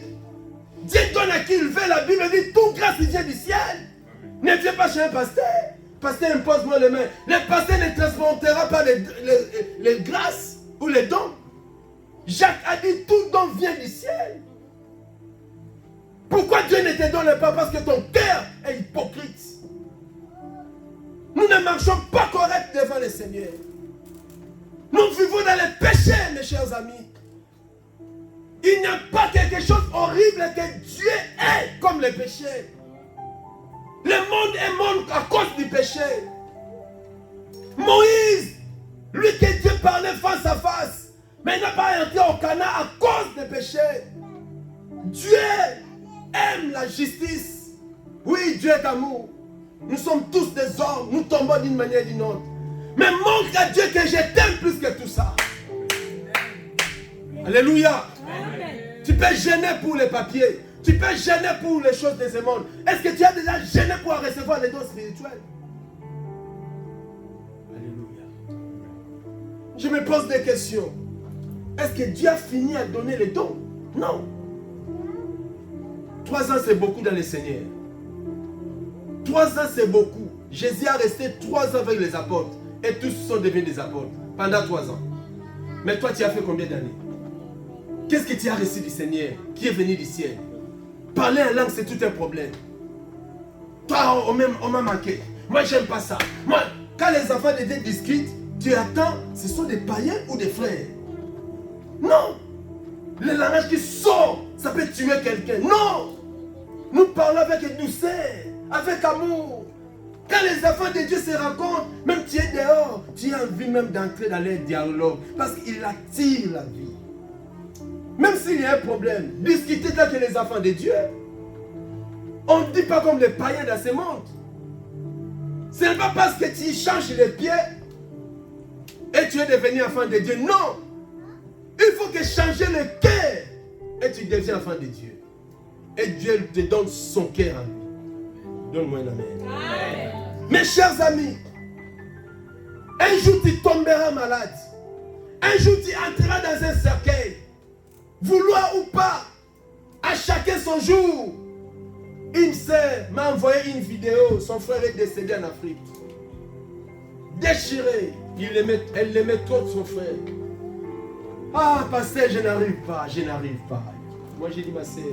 Dieu donne à qui il veut. La Bible dit toute grâce vient du ciel. Ne viens pas chez un pasteur. Pasteur, impose-moi les mains. Le pasteur ne transportera pas les grâces ou les dons. Jacques a dit tout don vient du ciel. Pourquoi Dieu ne te donne pas? Parce que ton cœur est hypocrite. Nous ne marchons pas correct devant le Seigneur. Nous vivons dans les péchés, mes chers amis. Il n'y a pas quelque chose horrible que Dieu est comme le péché. Le monde est mort à cause du péché. Moïse, lui que Dieu parlait face à face, mais il n'a pas entré au Canaan à cause du péché. Dieu aime la justice. Oui, Dieu est amour. Nous sommes tous des hommes, nous tombons d'une manière ou d'une autre. Mais montre à Dieu que je t'aime plus que tout ça. Alléluia. Amen. Tu peux gêner pour les papiers. Tu peux gêner pour les choses de ce monde. Est-ce que tu as déjà gêné pour recevoir les dons spirituels? Alléluia. Je me pose des questions. Est-ce que Dieu a fini à donner les dons? Non. 3 ans, c'est beaucoup dans le Seigneur. 3 ans, c'est beaucoup. Jésus a resté 3 ans avec les apôtres. Et tous sont devenus des apôtres. Pendant 3 ans. Mais toi, tu as fait combien d'années? Qu'est-ce que tu as reçu du Seigneur qui est venu du ciel? Parler en langue, c'est tout un problème. Toi, on m'a manqué. Moi, j'aime pas ça. Moi, quand les enfants de Dieu discutent, tu attends, ce sont des païens ou des frères? Non. Le langage qui sort, ça peut tuer quelqu'un. Non. Nous parlons avec douceur, avec amour. Quand les enfants de Dieu se rencontrent, même tu es dehors, tu as envie même d'entrer dans leur dialogue. Parce qu'il attire la vie. Même s'il y a un problème, discuter tant que les enfants de Dieu. On ne dit pas comme les païens dans ce monde. Ce n'est pas parce que tu changes les pieds et tu es devenu enfant de Dieu. Non. Il faut que changer le cœur et tu deviens enfant de Dieu. Et Dieu te donne son cœur à lui. Donne-moi un amen. Amen. Mes chers amis, un jour tu tomberas malade. Un jour tu entreras dans un cercueil. Vouloir ou pas, à chacun son jour. Une sœur m'a envoyé une vidéo. Son frère est décédé en Afrique. Déchiré. Elle l'aimait trop, son frère. Ah, pasteur, je n'arrive pas. Moi, j'ai dit, ma sœur,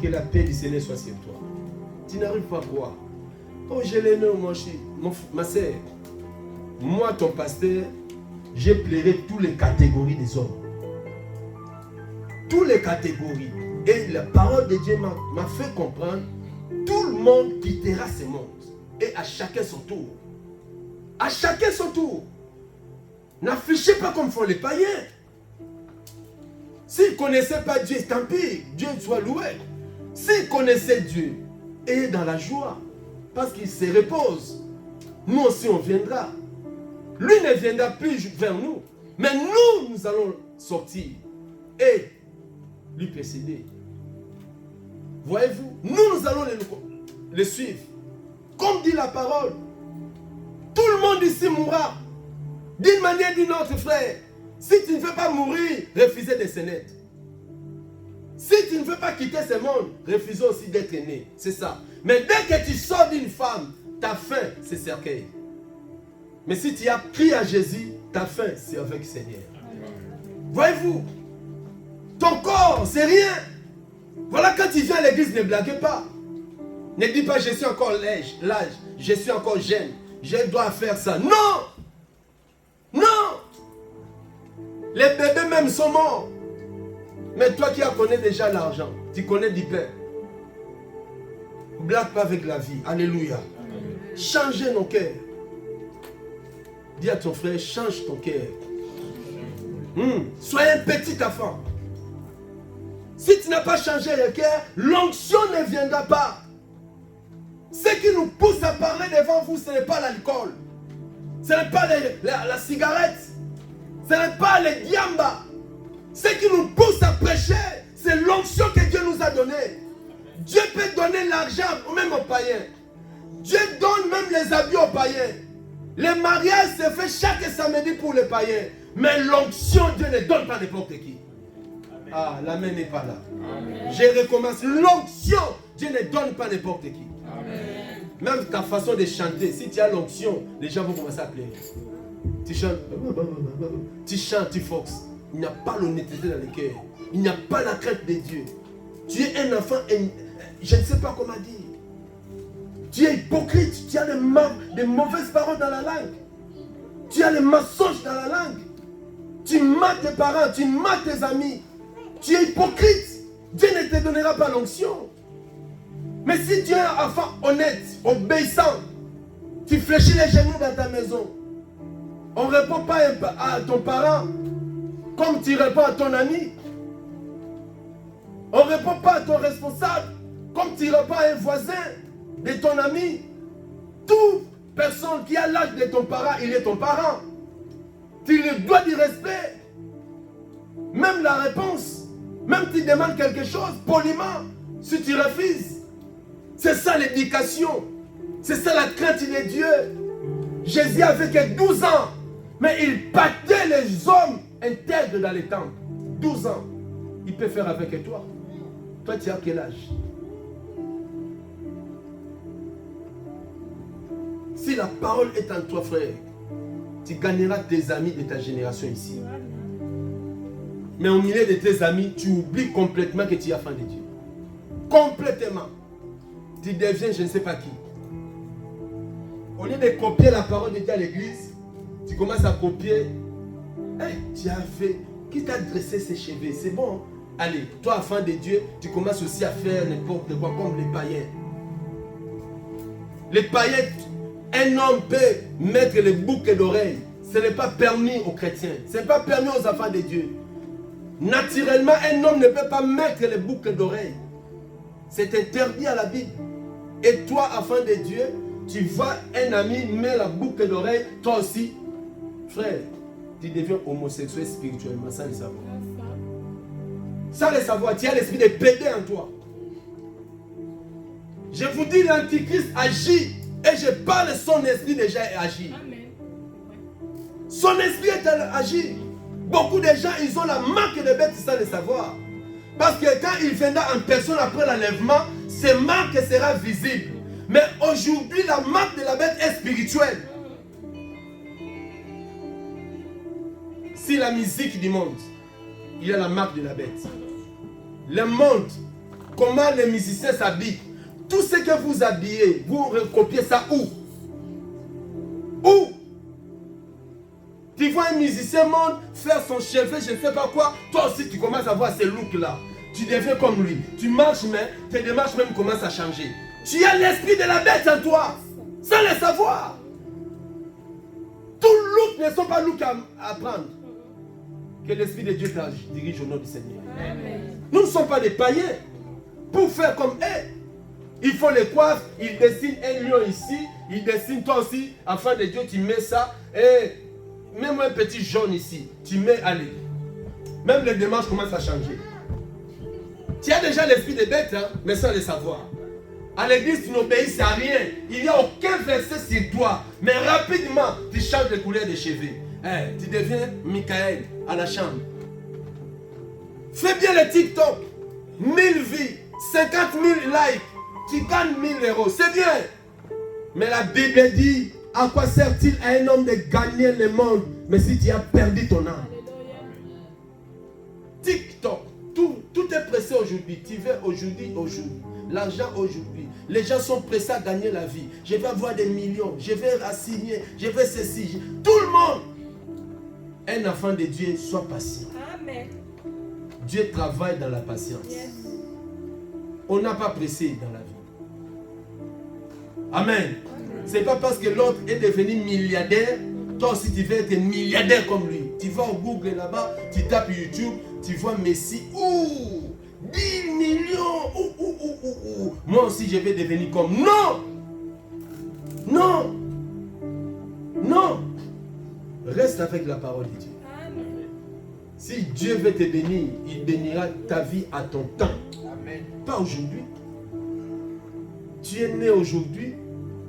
que la paix du Seigneur soit sur toi. Tu n'arrives pas quoi? Oh, je l'aimais, ma sœur. Moi, ton pasteur, j'ai pleuré toutes les catégories des hommes. Toutes les catégories. Et la parole de Dieu m'a fait comprendre, tout le monde quittera ce monde. Et à chacun son tour. À chacun son tour. N'affichez pas comme font les païens. S'ils ne connaissaient pas Dieu, tant pis, Dieu soit loué. S'ils connaissaient Dieu, ayez dans la joie. Parce qu'il se repose. Nous aussi on viendra. Lui ne viendra plus vers nous. Mais nous allons sortir. Et lui précéder. Voyez-vous, nous allons le suivre. Comme dit la parole, tout le monde ici mourra. D'une manière ou d'une autre, frère. Si tu ne veux pas mourir, refusez de naître. Si tu ne veux pas quitter ce monde, refusez aussi d'être né. C'est ça. Mais dès que tu sors d'une femme, ta fin, c'est cercueil. Mais si tu as pris à Jésus, ta fin, c'est avec le Seigneur. Voyez-vous, ton corps, c'est rien. Voilà, quand tu viens à l'église, ne blaguez pas. Ne dis pas, je suis encore l'âge, je suis encore jeune, je dois faire ça. Non! Non! Les bébés même sont morts. Mais toi qui connais déjà l'argent, tu connais du pain. Ne blague pas avec la vie. Alléluia. Changez nos cœurs. Dis à ton frère, change ton cœur. Soyez un petit enfant. Si tu n'as pas changé le cœur, l'onction ne viendra pas. Ce qui nous pousse à parler devant vous, ce n'est pas l'alcool. Ce n'est pas la cigarette. Ce n'est pas les diamba. Ce qui nous pousse à prêcher, c'est l'onction que Dieu nous a donnée. Dieu peut donner l'argent même aux païens. Dieu donne même les habits aux païens. Le mariage se fait chaque samedi pour les païens. Mais l'onction, Dieu ne donne pas n'importe qui. Ah, la main n'est pas là. Amen. Je recommence. L'onction, Dieu ne donne pas n'importe qui. Amen. Même ta façon de chanter, si tu as l'onction, les gens vont commencer à pleurer. Tu chantes, tu forces. Il n'y a pas l'honnêteté dans le cœur. Il n'y a pas la crainte de Dieu. Tu es un enfant, je ne sais pas comment dire. Tu es hypocrite, tu as des mauvaises paroles dans la langue. Tu as les mensonges dans la langue. Tu mates tes parents, tu mates tes amis. Tu es hypocrite. Dieu ne te donnera pas l'onction. Mais si tu es un enfant honnête, obéissant, tu fléchis les genoux dans ta maison. On ne répond pas à ton parent comme tu réponds à ton ami. On ne répond pas à ton responsable comme tu réponds à un voisin de ton ami. Toute personne qui a l'âge de ton parent, il est ton parent. Tu lui dois du respect. Même la réponse, même tu demandes quelque chose, poliment, si tu refuses. C'est ça l'éducation. C'est ça la crainte de Dieu. Jésus avait que 12 ans. Mais il battait les hommes intègres dans les temples. 12 ans. Il peut faire avec toi. Toi, tu as quel âge? Si la parole est en toi, frère, tu gagneras tes amis de ta génération ici. Mais au milieu de tes amis, tu oublies complètement que tu es enfant de Dieu. Complètement. Tu deviens je ne sais pas qui. Au lieu de copier la parole de Dieu à l'église, tu commences à copier. Hey, tu as fait. Qui t'a dressé ses cheveux? C'est bon. Allez, toi, enfant de Dieu, tu commences aussi à faire n'importe quoi comme les païens. Les païens, un homme peut mettre les boucles d'oreilles. Ce n'est pas permis aux chrétiens. Ce n'est pas permis aux enfants de Dieu. Naturellement, un homme ne peut pas mettre les boucles d'oreilles. C'est interdit à la Bible. Et toi, enfant de Dieu, tu vois un ami met la boucle d'oreille, toi aussi, frère, tu deviens homosexuel spirituellement sans le savoir. Sans le savoir, tu as l'esprit de pédé en toi. Je vous dis, l'antichrist agit et je parle, son esprit déjà agit. Son esprit est agi. Beaucoup de gens, ils ont la marque de bête sans le savoir. Parce que quand il viendra en personne après l'enlèvement, ces marques seront visibles. Mais aujourd'hui, la marque de la bête est spirituelle. Si la musique du monde, il y a la marque de la bête. Le monde, comment les musiciens s'habillent. Tout ce que vous habillez, vous recopiez ça où? Où? Tu vois un musicien monde faire son cheveu, je ne sais pas quoi. Toi aussi, tu commences à voir ces looks-là. Tu deviens comme lui. Tu marches, mais tes démarches même commencent à changer. Tu as l'esprit de la bête en toi, sans le savoir. Tous look ne sont pas look à prendre. Que l'esprit de Dieu te dirige au nom du Seigneur. Amen. Nous ne sommes pas des païens. Pour faire comme eux, il faut les coiffes. Ils dessinent un lion ici. Ils dessinent toi aussi. Enfant de Dieu, tu mets ça. Et même un petit jaune ici. Tu mets, allez. Même les démarches commencent à changer. Tu as déjà l'esprit des bêtes, hein, mais sans le savoir. À l'église, tu n'obéis à rien. Il n'y a aucun verset sur toi. Mais rapidement, tu changes de couleur de cheveux. Hey, tu deviens Michael à la chambre. Fais bien le TikTok. 1000 vies, 50 000 likes. Tu gagnes 1000 euros. C'est bien. Mais la Bible dit, à quoi sert-il à un homme de gagner le monde, mais si tu as perdu ton âme? TikTok. Tout est pressé aujourd'hui. Tu veux aujourd'hui. L'argent aujourd'hui. Les gens sont pressés à gagner la vie. Je vais avoir des millions. Je vais assigner. Je vais ceci. Tout le monde. Un enfant de Dieu, sois patient. Amen. Dieu travaille dans la patience. Yes. On n'a pas pressé dans la vie. Amen. Ce n'est pas parce que l'autre est devenu milliardaire, toi aussi tu veux être milliardaire comme lui. Tu vas au Google là-bas, tu tapes YouTube, tu vois Messi. Ouh, 10 millions. Moi aussi je vais devenir comme. Non. Non. Non. Reste avec la parole de Dieu. Amen. Si Dieu veut te bénir, il bénira ta vie à ton temps. Amen. Pas aujourd'hui. Tu es né aujourd'hui,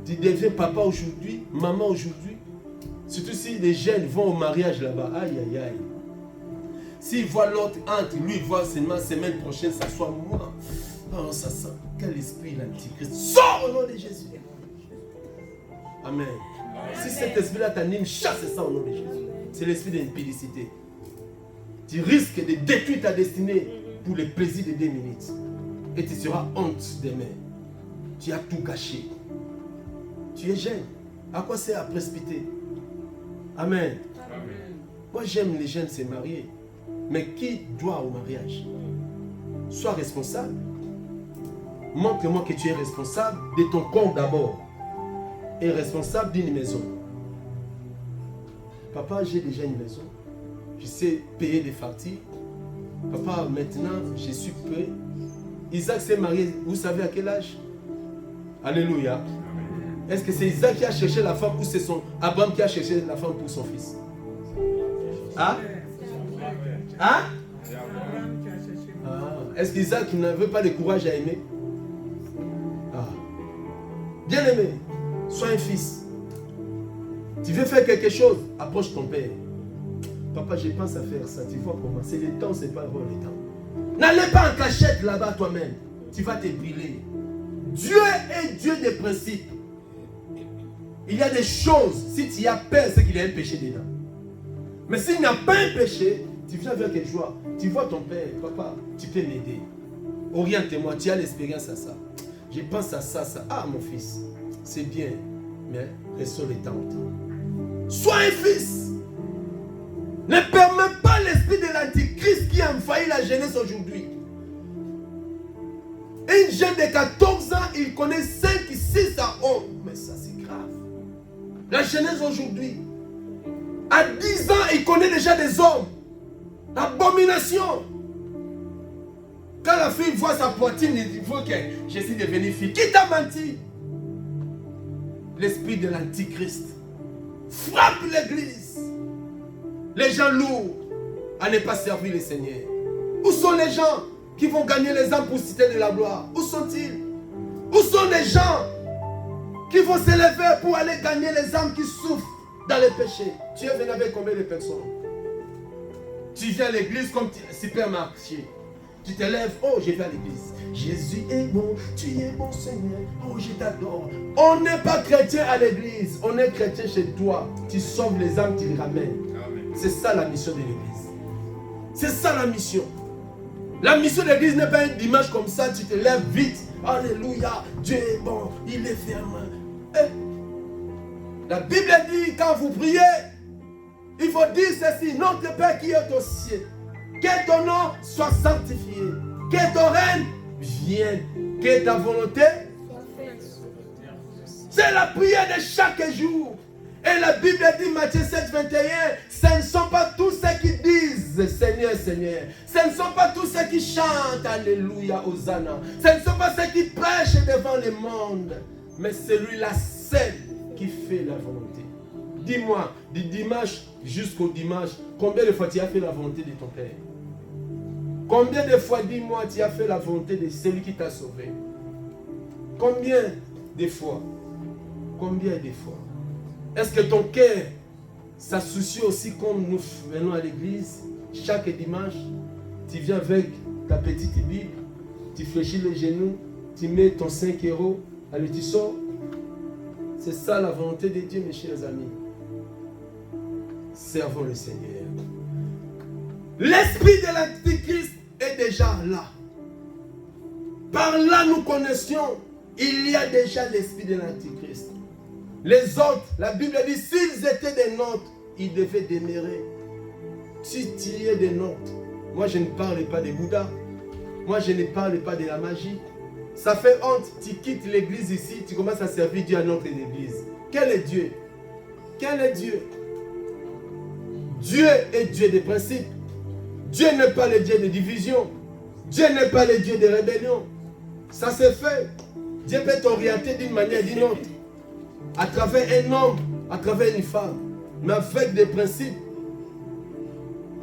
tu deviens papa aujourd'hui, maman aujourd'hui. Surtout si les jeunes vont au mariage là-bas. Aïe, aïe, aïe. S'il voit l'autre entre, lui il voit seulement semaine prochaine, ça soit moi. Oh, ça sent. Quel esprit l'antichrist. Sors au nom de Jésus. Amen. Si cet esprit-là t'anime, chasse ça au nom de Jésus. C'est l'esprit d'impudicité. Tu risques de détruire ta destinée pour le plaisir de 2 minutes. Et tu seras honte demain. Tu as tout gâché. Tu es jeune. À quoi c'est à précipiter? Amen. Amen. Moi j'aime les jeunes se marier. Mais qui doit au mariage? Sois responsable. Montre-moi que tu es responsable de ton corps d'abord. Et responsable d'une maison. Papa, j'ai déjà une maison. Je sais payer des factures. Papa, maintenant, je suis prêt. Isaac s'est marié, vous savez à quel âge? Alléluia. Est-ce que c'est Isaac qui a cherché la femme ou c'est Abraham qui a cherché la femme pour son fils? Hein? Hein? Ah. Est-ce qu'Isaac n'avait pas le courage à aimer? Ah. Bien aimé. Sois un fils. Tu veux faire quelque chose, approche ton père. Papa, je pense à faire ça. Tu vois comment? C'est le temps, c'est pas vraiment le temps. N'allez pas en cachette là-bas toi-même. Tu vas te brûler. Dieu est Dieu des principes. Il y a des choses, si tu as peur, c'est qu'il y a un péché dedans. Mais s'il n'y a pas un péché, tu viens vers quelque chose. Tu vois ton père, papa, tu peux m'aider. Oriente-moi, tu as l'expérience à ça. Je pense à ça, ça. Ah, mon fils, c'est bien, mais restons le temps au temps. Sois un fils. Ne permets pas l'esprit de l'antichrist qui a envahi la jeunesse aujourd'hui. Un jeune de 14 ans, il connaît 5, 6 à 11. Mais ça, c'est grave. La jeunesse aujourd'hui, à 10 ans, il connaît déjà des hommes. Abomination. Quand la fille voit sa poitrine, il dit, il faut que je suis devenue fille. Qui t'a menti? L'esprit de l'antichrist frappe l'église. Les gens lourds à ne pas servir le Seigneur. Où sont les gens qui vont gagner les âmes pour citer de la gloire? Où sont-ils? Où sont les gens qui vont s'élever pour aller gagner les âmes qui souffrent dans les péchés? Tu es venu avec combien de personnes? Tu viens à l'église comme supermarché. Tu te lèves, oh je vais à l'église. Jésus est bon, tu es bon Seigneur, oh je t'adore. On n'est pas chrétien à l'église, on est chrétien chez toi. Tu sauves les âmes, tu les ramènes. C'est ça la mission de l'église. C'est ça la mission. La mission de l'église n'est pas un dimanche comme ça, tu te lèves vite. Alléluia, Dieu est bon, il est ferme. La Bible dit, quand vous priez, il faut dire ceci, notre Père qui est aux cieux, que ton nom soit sanctifié, que ton règne vienne, que ta volonté. C'est la prière de chaque jour. Et la Bible dit, Matthieu 7, 21, ce ne sont pas tous ceux qui disent Seigneur, Seigneur. Ce ne sont pas tous ceux qui chantent Alléluia, Hosanna. Ce ne sont pas ceux qui prêchent devant le monde. Mais celui-là seul qui fait la volonté. Dis-moi, du dimanche jusqu'au dimanche, combien de fois tu as fait la volonté de ton Père? Combien de fois, dis-moi, tu as fait la volonté de celui qui t'a sauvé? Combien de fois? Combien de fois? Est-ce que ton cœur s'associe aussi comme nous venons à l'église chaque dimanche? Tu viens avec ta petite Bible, tu fléchis les genoux, tu mets ton 5 €, allez, tu sors. C'est ça la volonté de Dieu, mes chers amis. Servons le Seigneur. L'esprit de l'antichrist est déjà là. Par là, nous connaissions, il y a déjà l'esprit de l'antichrist. Les autres, la Bible dit, s'ils étaient des nôtres, ils devaient demeurer. Si tu es des nôtres, moi je ne parle pas de Bouddha, moi je ne parle pas de la magie. Ça fait honte, tu quittes l'église ici, tu commences à servir Dieu à notre église. Quel est Dieu? Quel est Dieu? Dieu est Dieu des principes. Dieu n'est pas le Dieu de division. Dieu n'est pas le Dieu de rébellion. Ça c'est fait. Dieu peut t'orienter d'une manière ou d'une autre. À travers un homme, à travers une femme, mais avec des principes.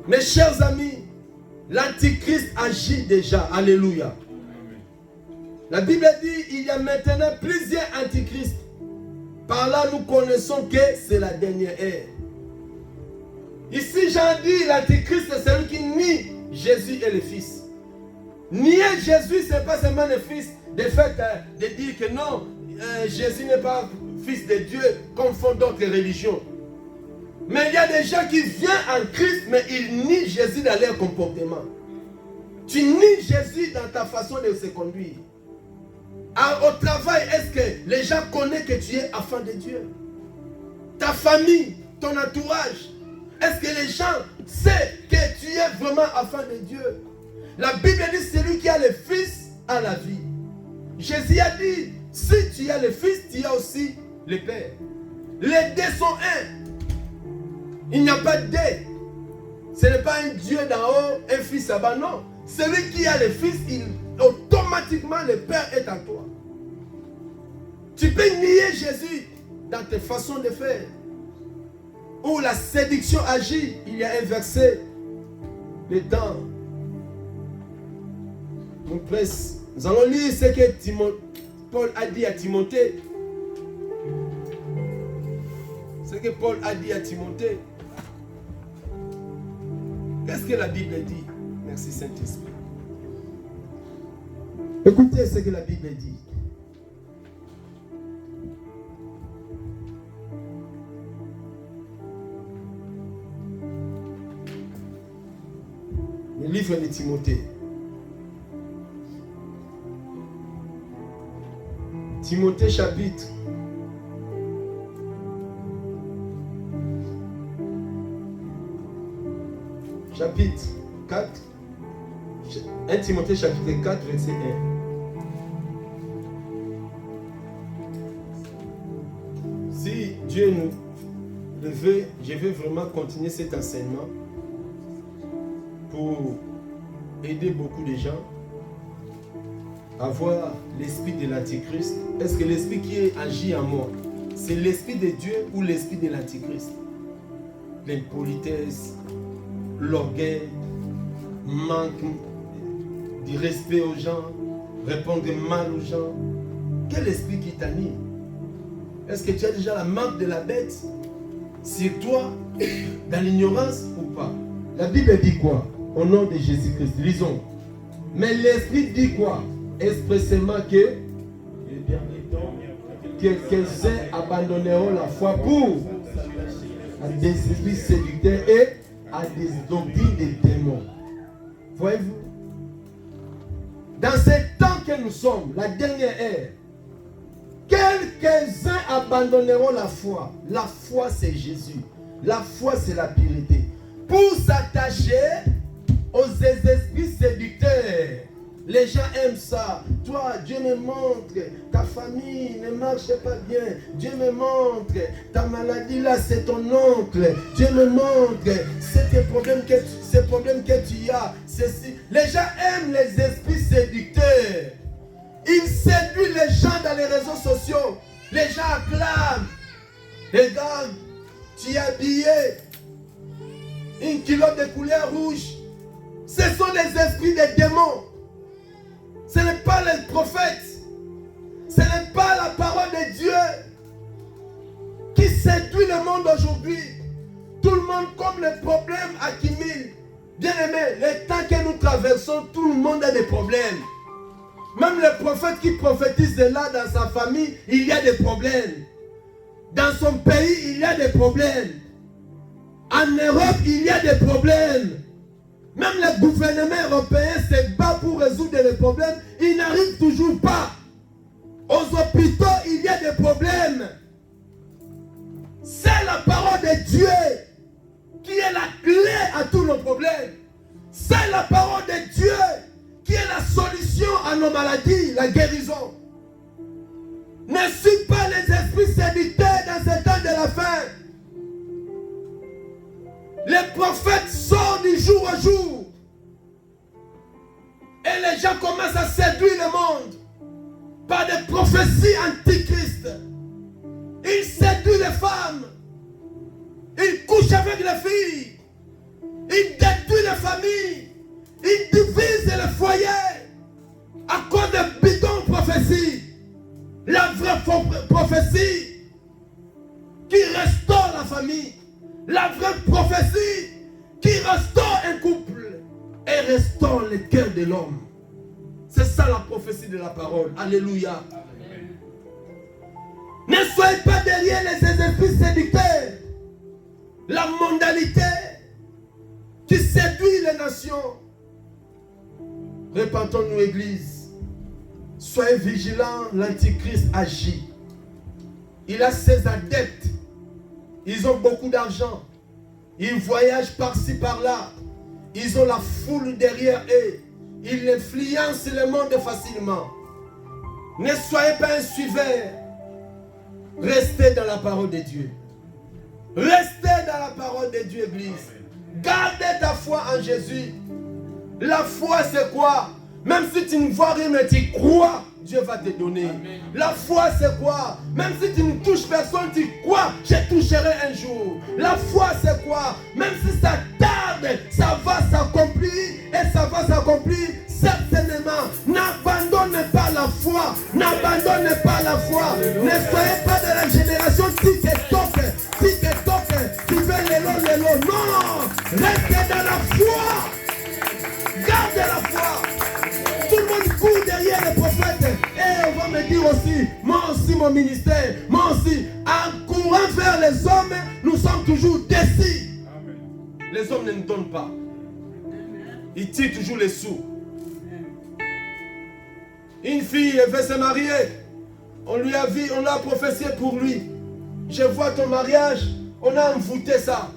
Mes chers amis, l'antichrist agit déjà. Alléluia. La Bible dit, il y a maintenant plusieurs antichrists. Par là, nous connaissons que c'est la dernière ère. Ici, j'en dis, l'antichrist, c'est celui qui nie Jésus et le Fils. Nier Jésus, ce n'est pas seulement le Fils. De fait, de dire que non, Jésus n'est pas Fils de Dieu, comme font d'autres religions. Mais il y a des gens qui viennent en Christ, mais ils nient Jésus dans leur comportement. Tu nies Jésus dans ta façon de se conduire. Au travail, est-ce que les gens connaissent que tu es enfant de Dieu? Ta famille, ton entourage, est-ce que les gens savent que tu es vraiment enfant de Dieu? La Bible dit, celui qui a le Fils a la vie. Jésus a dit, si tu as le Fils, tu as aussi le Père. Les deux sont un. Il n'y a pas de deux. Ce n'est pas un Dieu d'en haut, un Fils là-bas, non. Celui qui a le Fils, automatiquement le Père est en toi. Tu peux nier Jésus dans tes façons de faire. Où la séduction agit, il y a un verset dedans. Nous allons lire ce que Paul a dit à Timothée. Ce que Paul a dit à Timothée. Qu'est-ce que la Bible dit? Merci Saint-Esprit. Écoutez ce que la Bible dit. Le livre de Timothée. Timothée chapitre 4. 1 Timothée chapitre 4, verset 1. Si Dieu nous le veut, je veux vraiment continuer cet enseignement pour aider beaucoup de gens à voir l'esprit de l'Antichrist. Est-ce que l'esprit qui agit en moi, c'est l'esprit de Dieu ou l'esprit de l'Antichrist? L'impolitesse, l'orgueil, manque du respect aux gens, répondre mal aux gens. Quel esprit qui t'anime? Est-ce que tu as déjà la marque de la bête sur toi, dans l'ignorance ou pas? La Bible dit quoi? Au nom de Jésus-Christ, lisons. Mais l'esprit dit quoi? Expressément que quelques-uns abandonneront la foi pour à des esprits séducteurs et à des doctrines de démons. Voyez-vous? Dans ce temps que nous sommes, la dernière ère, quelques-uns abandonneront la foi. La foi, c'est Jésus. La foi, c'est la pureté. Pour s'attacher aux esprits séducteurs. Les gens aiment ça. Toi, Dieu me montre, ta famille ne marche pas bien. Dieu me montre, ta maladie là, c'est ton oncle. Dieu me montre, c'est tes problèmes que tu as. Ceci. Les gens aiment les esprits séducteurs. Ils séduisent les gens dans les réseaux sociaux. Les gens acclament. Regarde, tu es habillé. Une culotte de couleur rouge. Ce sont les esprits des démons. Ce n'est pas les prophètes. Ce n'est pas la parole de Dieu qui séduit le monde aujourd'hui. Tout le monde, comme les problèmes accumulent. Bien aimé, le temps que nous traversons, tout le monde a des problèmes. Même le prophète qui prophétise là dans sa famille, il y a des problèmes. Dans son pays, il y a des problèmes. En Europe, il y a des problèmes. Même le gouvernement européen se bat pour résoudre les problèmes. Ils n'arrivent toujours pas. Aux hôpitaux, il y a des problèmes. C'est la parole de Dieu qui est la clé à tous nos problèmes. C'est la parole de Dieu qui est la solution à nos maladies, la guérison. Ne suis pas les esprits séducteurs dans ce temps de la fin. Les prophètes sortent du jour au jour. Et les gens commencent à séduire le monde par des prophéties antichrist. Ils séduisent les femmes. Ils couchent avec les filles. Ils détruisent les familles. Ils divisent les foyers à cause de bidons prophéties. La vraie prophétie qui restaure la famille. La vraie prophétie qui restaure un couple et restaure le cœur de l'homme. C'est ça la prophétie de la parole. Alléluia. Amen. Ne soyez pas derrière les esprits séducteurs. La mondialité qui séduit les nations. Repentons-nous, Église. Soyez vigilants, l'Antichrist agit. Il a ses adeptes. Ils ont beaucoup d'argent. Ils voyagent par-ci, par-là. Ils ont la foule derrière eux. Ils influencent le monde facilement. Ne soyez pas un suiveur. Restez dans la parole de Dieu. Restez dans la parole de Dieu, Église. Gardez ta foi en Jésus. La foi, c'est quoi? Même si tu ne vois rien, mais tu crois, Dieu va te donner. Amen. La foi, c'est quoi? Même si tu ne touches personne, tu crois, je toucherai un jour. La foi, c'est quoi? Même si ça tarde, ça va s'accomplir et ça va s'accomplir certainement. N'abandonne pas la foi. N'abandonne pas la foi. Ne soyez pas de la génération TikTok. Non, restez dans la foi. Gardez la foi. Tout le monde court derrière les prophètes. Et on va me dire aussi, moi aussi mon ministère, moi aussi, en courant vers les hommes, nous sommes toujours déçus. Les hommes ne nous donnent pas. Ils tirent toujours les sous. Une fille, elle veut se marier. On lui a vu, on l'a prophétié pour lui. Je vois ton mariage, on a envoûté ça.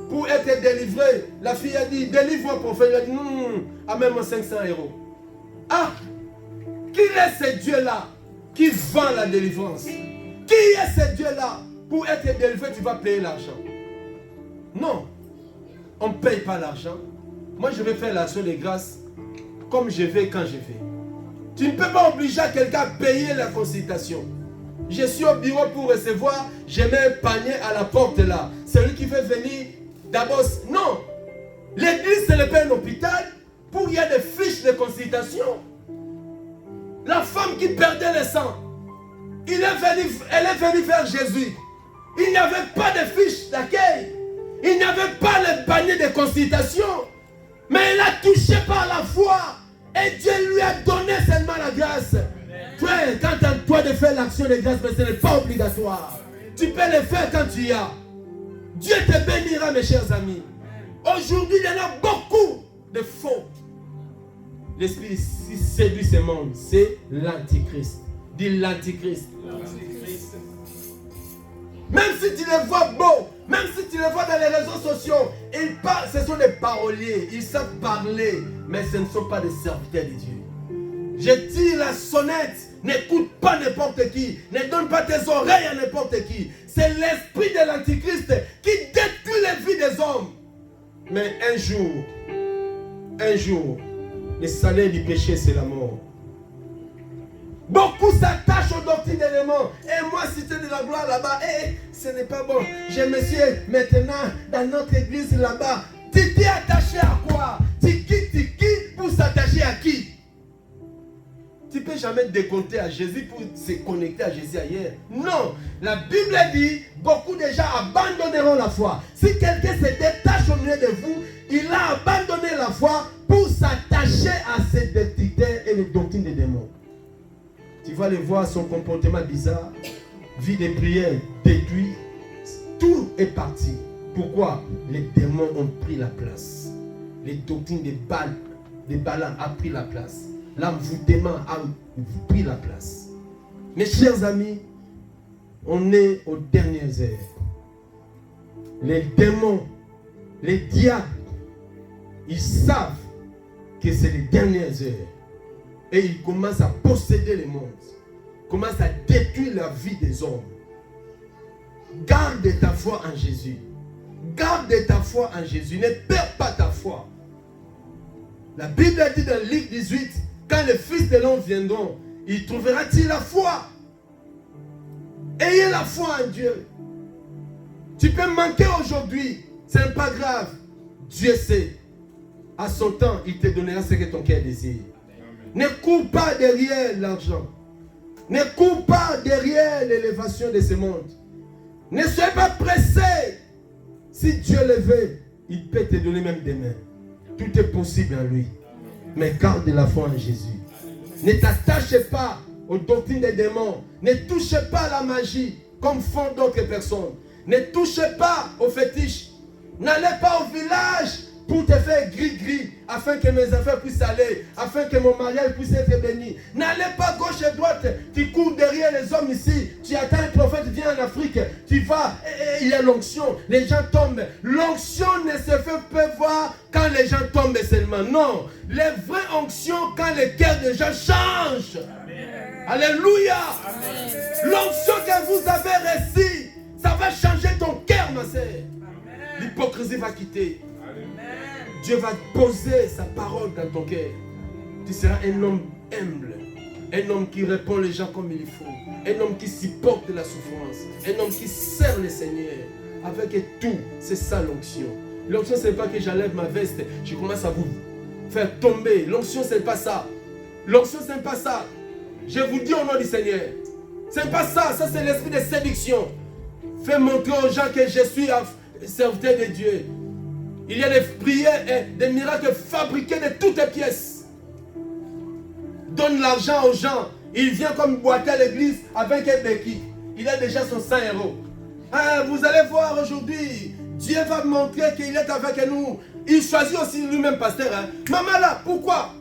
Pour être délivré, la fille a dit, délivre-moi prophète. Il a dit, amène-moi 500 euros. Ah, qui est ce Dieu-là qui vend la délivrance? Qui est ce Dieu-là? Pour être délivré, tu vas payer l'argent. Non, on ne paye pas l'argent. Moi, je vais faire l'action de grâce comme je vais quand je vais. Tu ne peux pas obliger quelqu'un à payer la consultation. Je suis au bureau pour recevoir, je mets un panier à la porte là. Celui qui veut venir, d'abord, non. L'église, ce n'est pas un hôpital pour il y a des fiches de consultation. La femme qui perdait le sang, elle est venue vers Jésus. Il n'y avait pas de fiches d'accueil. Il n'y avait pas le panier de consultation. Mais elle a touché par la foi. Et Dieu lui a donné seulement la grâce. Frère, quand à toi de faire l'action de grâce, mais ce n'est pas obligatoire. Tu peux le faire quand tu y as. Dieu te bénira, mes chers amis. Aujourd'hui, il y en a beaucoup de faux. L'esprit séduit ce monde. C'est l'antichrist. Dis l'antichrist. Même si tu les vois beaux, même si tu les vois dans les réseaux sociaux, ils parlent, ce sont des paroliers, ils savent parler, mais ce ne sont pas des serviteurs de Dieu. Je tire la sonnette, n'écoute pas n'importe qui, ne donne pas tes oreilles à n'importe qui. C'est l'esprit de l'antichrist qui détruit les vies des hommes. Mais un jour, le salaire du péché, c'est la mort. Beaucoup s'attachent aux doctrines d'éléments. Et moi, si tu es de la gloire là-bas, ce n'est pas bon. Je me suis maintenant dans notre église là-bas. Tu t'es attaché à quoi? Tu quittes pour s'attacher à qui? Tu ne peux jamais décompter à Jésus pour se connecter à Jésus ailleurs. Non. La Bible dit, beaucoup de gens abandonneront la foi. Si quelqu'un se détache au milieu de vous, il a abandonné la foi pour s'attacher à ses doctrines et les doctrines des démons. Tu vas le voir, son comportement bizarre, vie de prière détruite, tout est parti. Pourquoi? Les démons ont pris la place. Les doctrines des Balaam ont pris la place. L'envoûtement a pris la place. Mes chers amis, on est aux dernières heures. Les démons, les diables, ils savent que c'est les dernières heures. Et ils commencent à posséder le monde. Commencent à détruire la vie des hommes. Garde ta foi en Jésus. Garde ta foi en Jésus. Ne perds pas ta foi. La Bible dit dans Luc 18, quand les fils de l'homme viendront, il trouvera-t-il la foi? Ayez la foi en Dieu. Tu peux manquer aujourd'hui. Ce n'est pas grave. Dieu sait. À son temps, il te donnera ce que ton cœur désire. Ne cours pas derrière l'argent. Ne cours pas derrière l'élévation de ce monde. Ne sois pas pressé. Si Dieu le veut, il peut te donner même des mains. Tout est possible en lui. Mais garde la foi en Jésus. Ne t'attache pas aux doctrines des démons. Ne touche pas à la magie comme font d'autres personnes. Ne touche pas aux fétiches. N'allez pas au village pour te faire gris-gris, afin que mes affaires puissent aller, afin que mon mariage puisse être béni. N'allez pas gauche et droite, tu cours derrière les hommes ici, tu attends un prophète, viens en Afrique, tu vas, il y a l'onction, les gens tombent. L'onction ne se fait pas voir quand les gens tombent seulement, non. Les vraies onctions, quand les cœurs des gens changent. Amen. Alléluia. L'onction que vous avez reçue, ça va changer ton cœur, ma sœur. L'hypocrisie va quitter. Dieu va poser sa parole dans ton cœur. Tu seras un homme humble. Un homme qui répond les gens comme il faut. Un homme qui supporte la souffrance. Un homme qui sert le Seigneur. Avec tout, c'est ça l'onction. L'onction, ce n'est pas que j'enlève ma veste, je commence à vous faire tomber. L'onction, ce n'est pas ça. L'onction, ce n'est pas ça. Je vous dis au nom du Seigneur. Ce n'est pas ça. Ça, c'est l'esprit de séduction. Fais montrer aux gens que je suis serviteurs de Dieu. Il y a des prières et des miracles fabriqués de toutes pièces. Donne l'argent aux gens. Il vient comme boiter à l'église avec un béquille. Il a déjà son 100 €. Ah, vous allez voir aujourd'hui, Dieu va montrer qu'il est avec nous. Il choisit aussi lui-même pasteur. Hein. Maman là, pourquoi?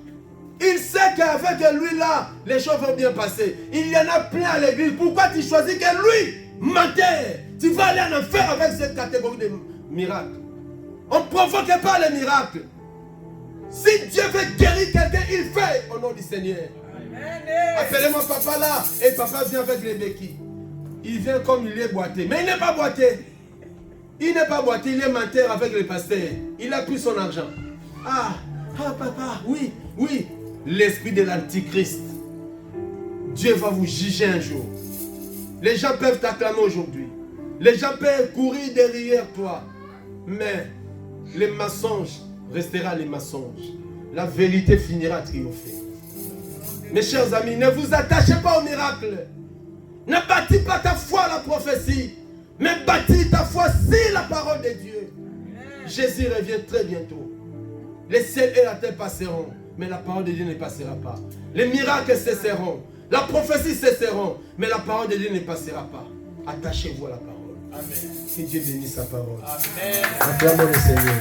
Il sait qu'avec lui là, les choses vont bien passer. Il y en a plein à l'église. Pourquoi tu choisis que lui, menteur, tu vas aller en enfer avec cette catégorie de miracles? On ne provoque pas les miracles. Si Dieu veut guérir quelqu'un, il fait au nom du Seigneur. Appelez-moi papa là. Et papa vient avec les béquilles. Il vient comme il est boité. Mais il n'est pas boité. Il n'est pas boité, il est menteur avec les pasteurs. Il a pris son argent. Ah, papa, oui. L'esprit de l'antichrist. Dieu va vous juger un jour. Les gens peuvent t'acclamer aujourd'hui. Les gens peuvent courir derrière toi. Mais les mensonges resteront les mensonges. La vérité finira à triompher. Mes chers amis, ne vous attachez pas au miracle. Ne bâtis pas ta foi à la prophétie. Mais bâtis ta foi sur la parole de Dieu. Jésus revient très bientôt. Les ciels et la terre passeront. Mais la parole de Dieu ne passera pas. Les miracles cesseront. La prophétie cesseront. Mais la parole de Dieu ne passera pas. Attachez-vous à la parole. Amen. Que Dieu bénisse sa parole. Amen. Acclamons le Seigneur.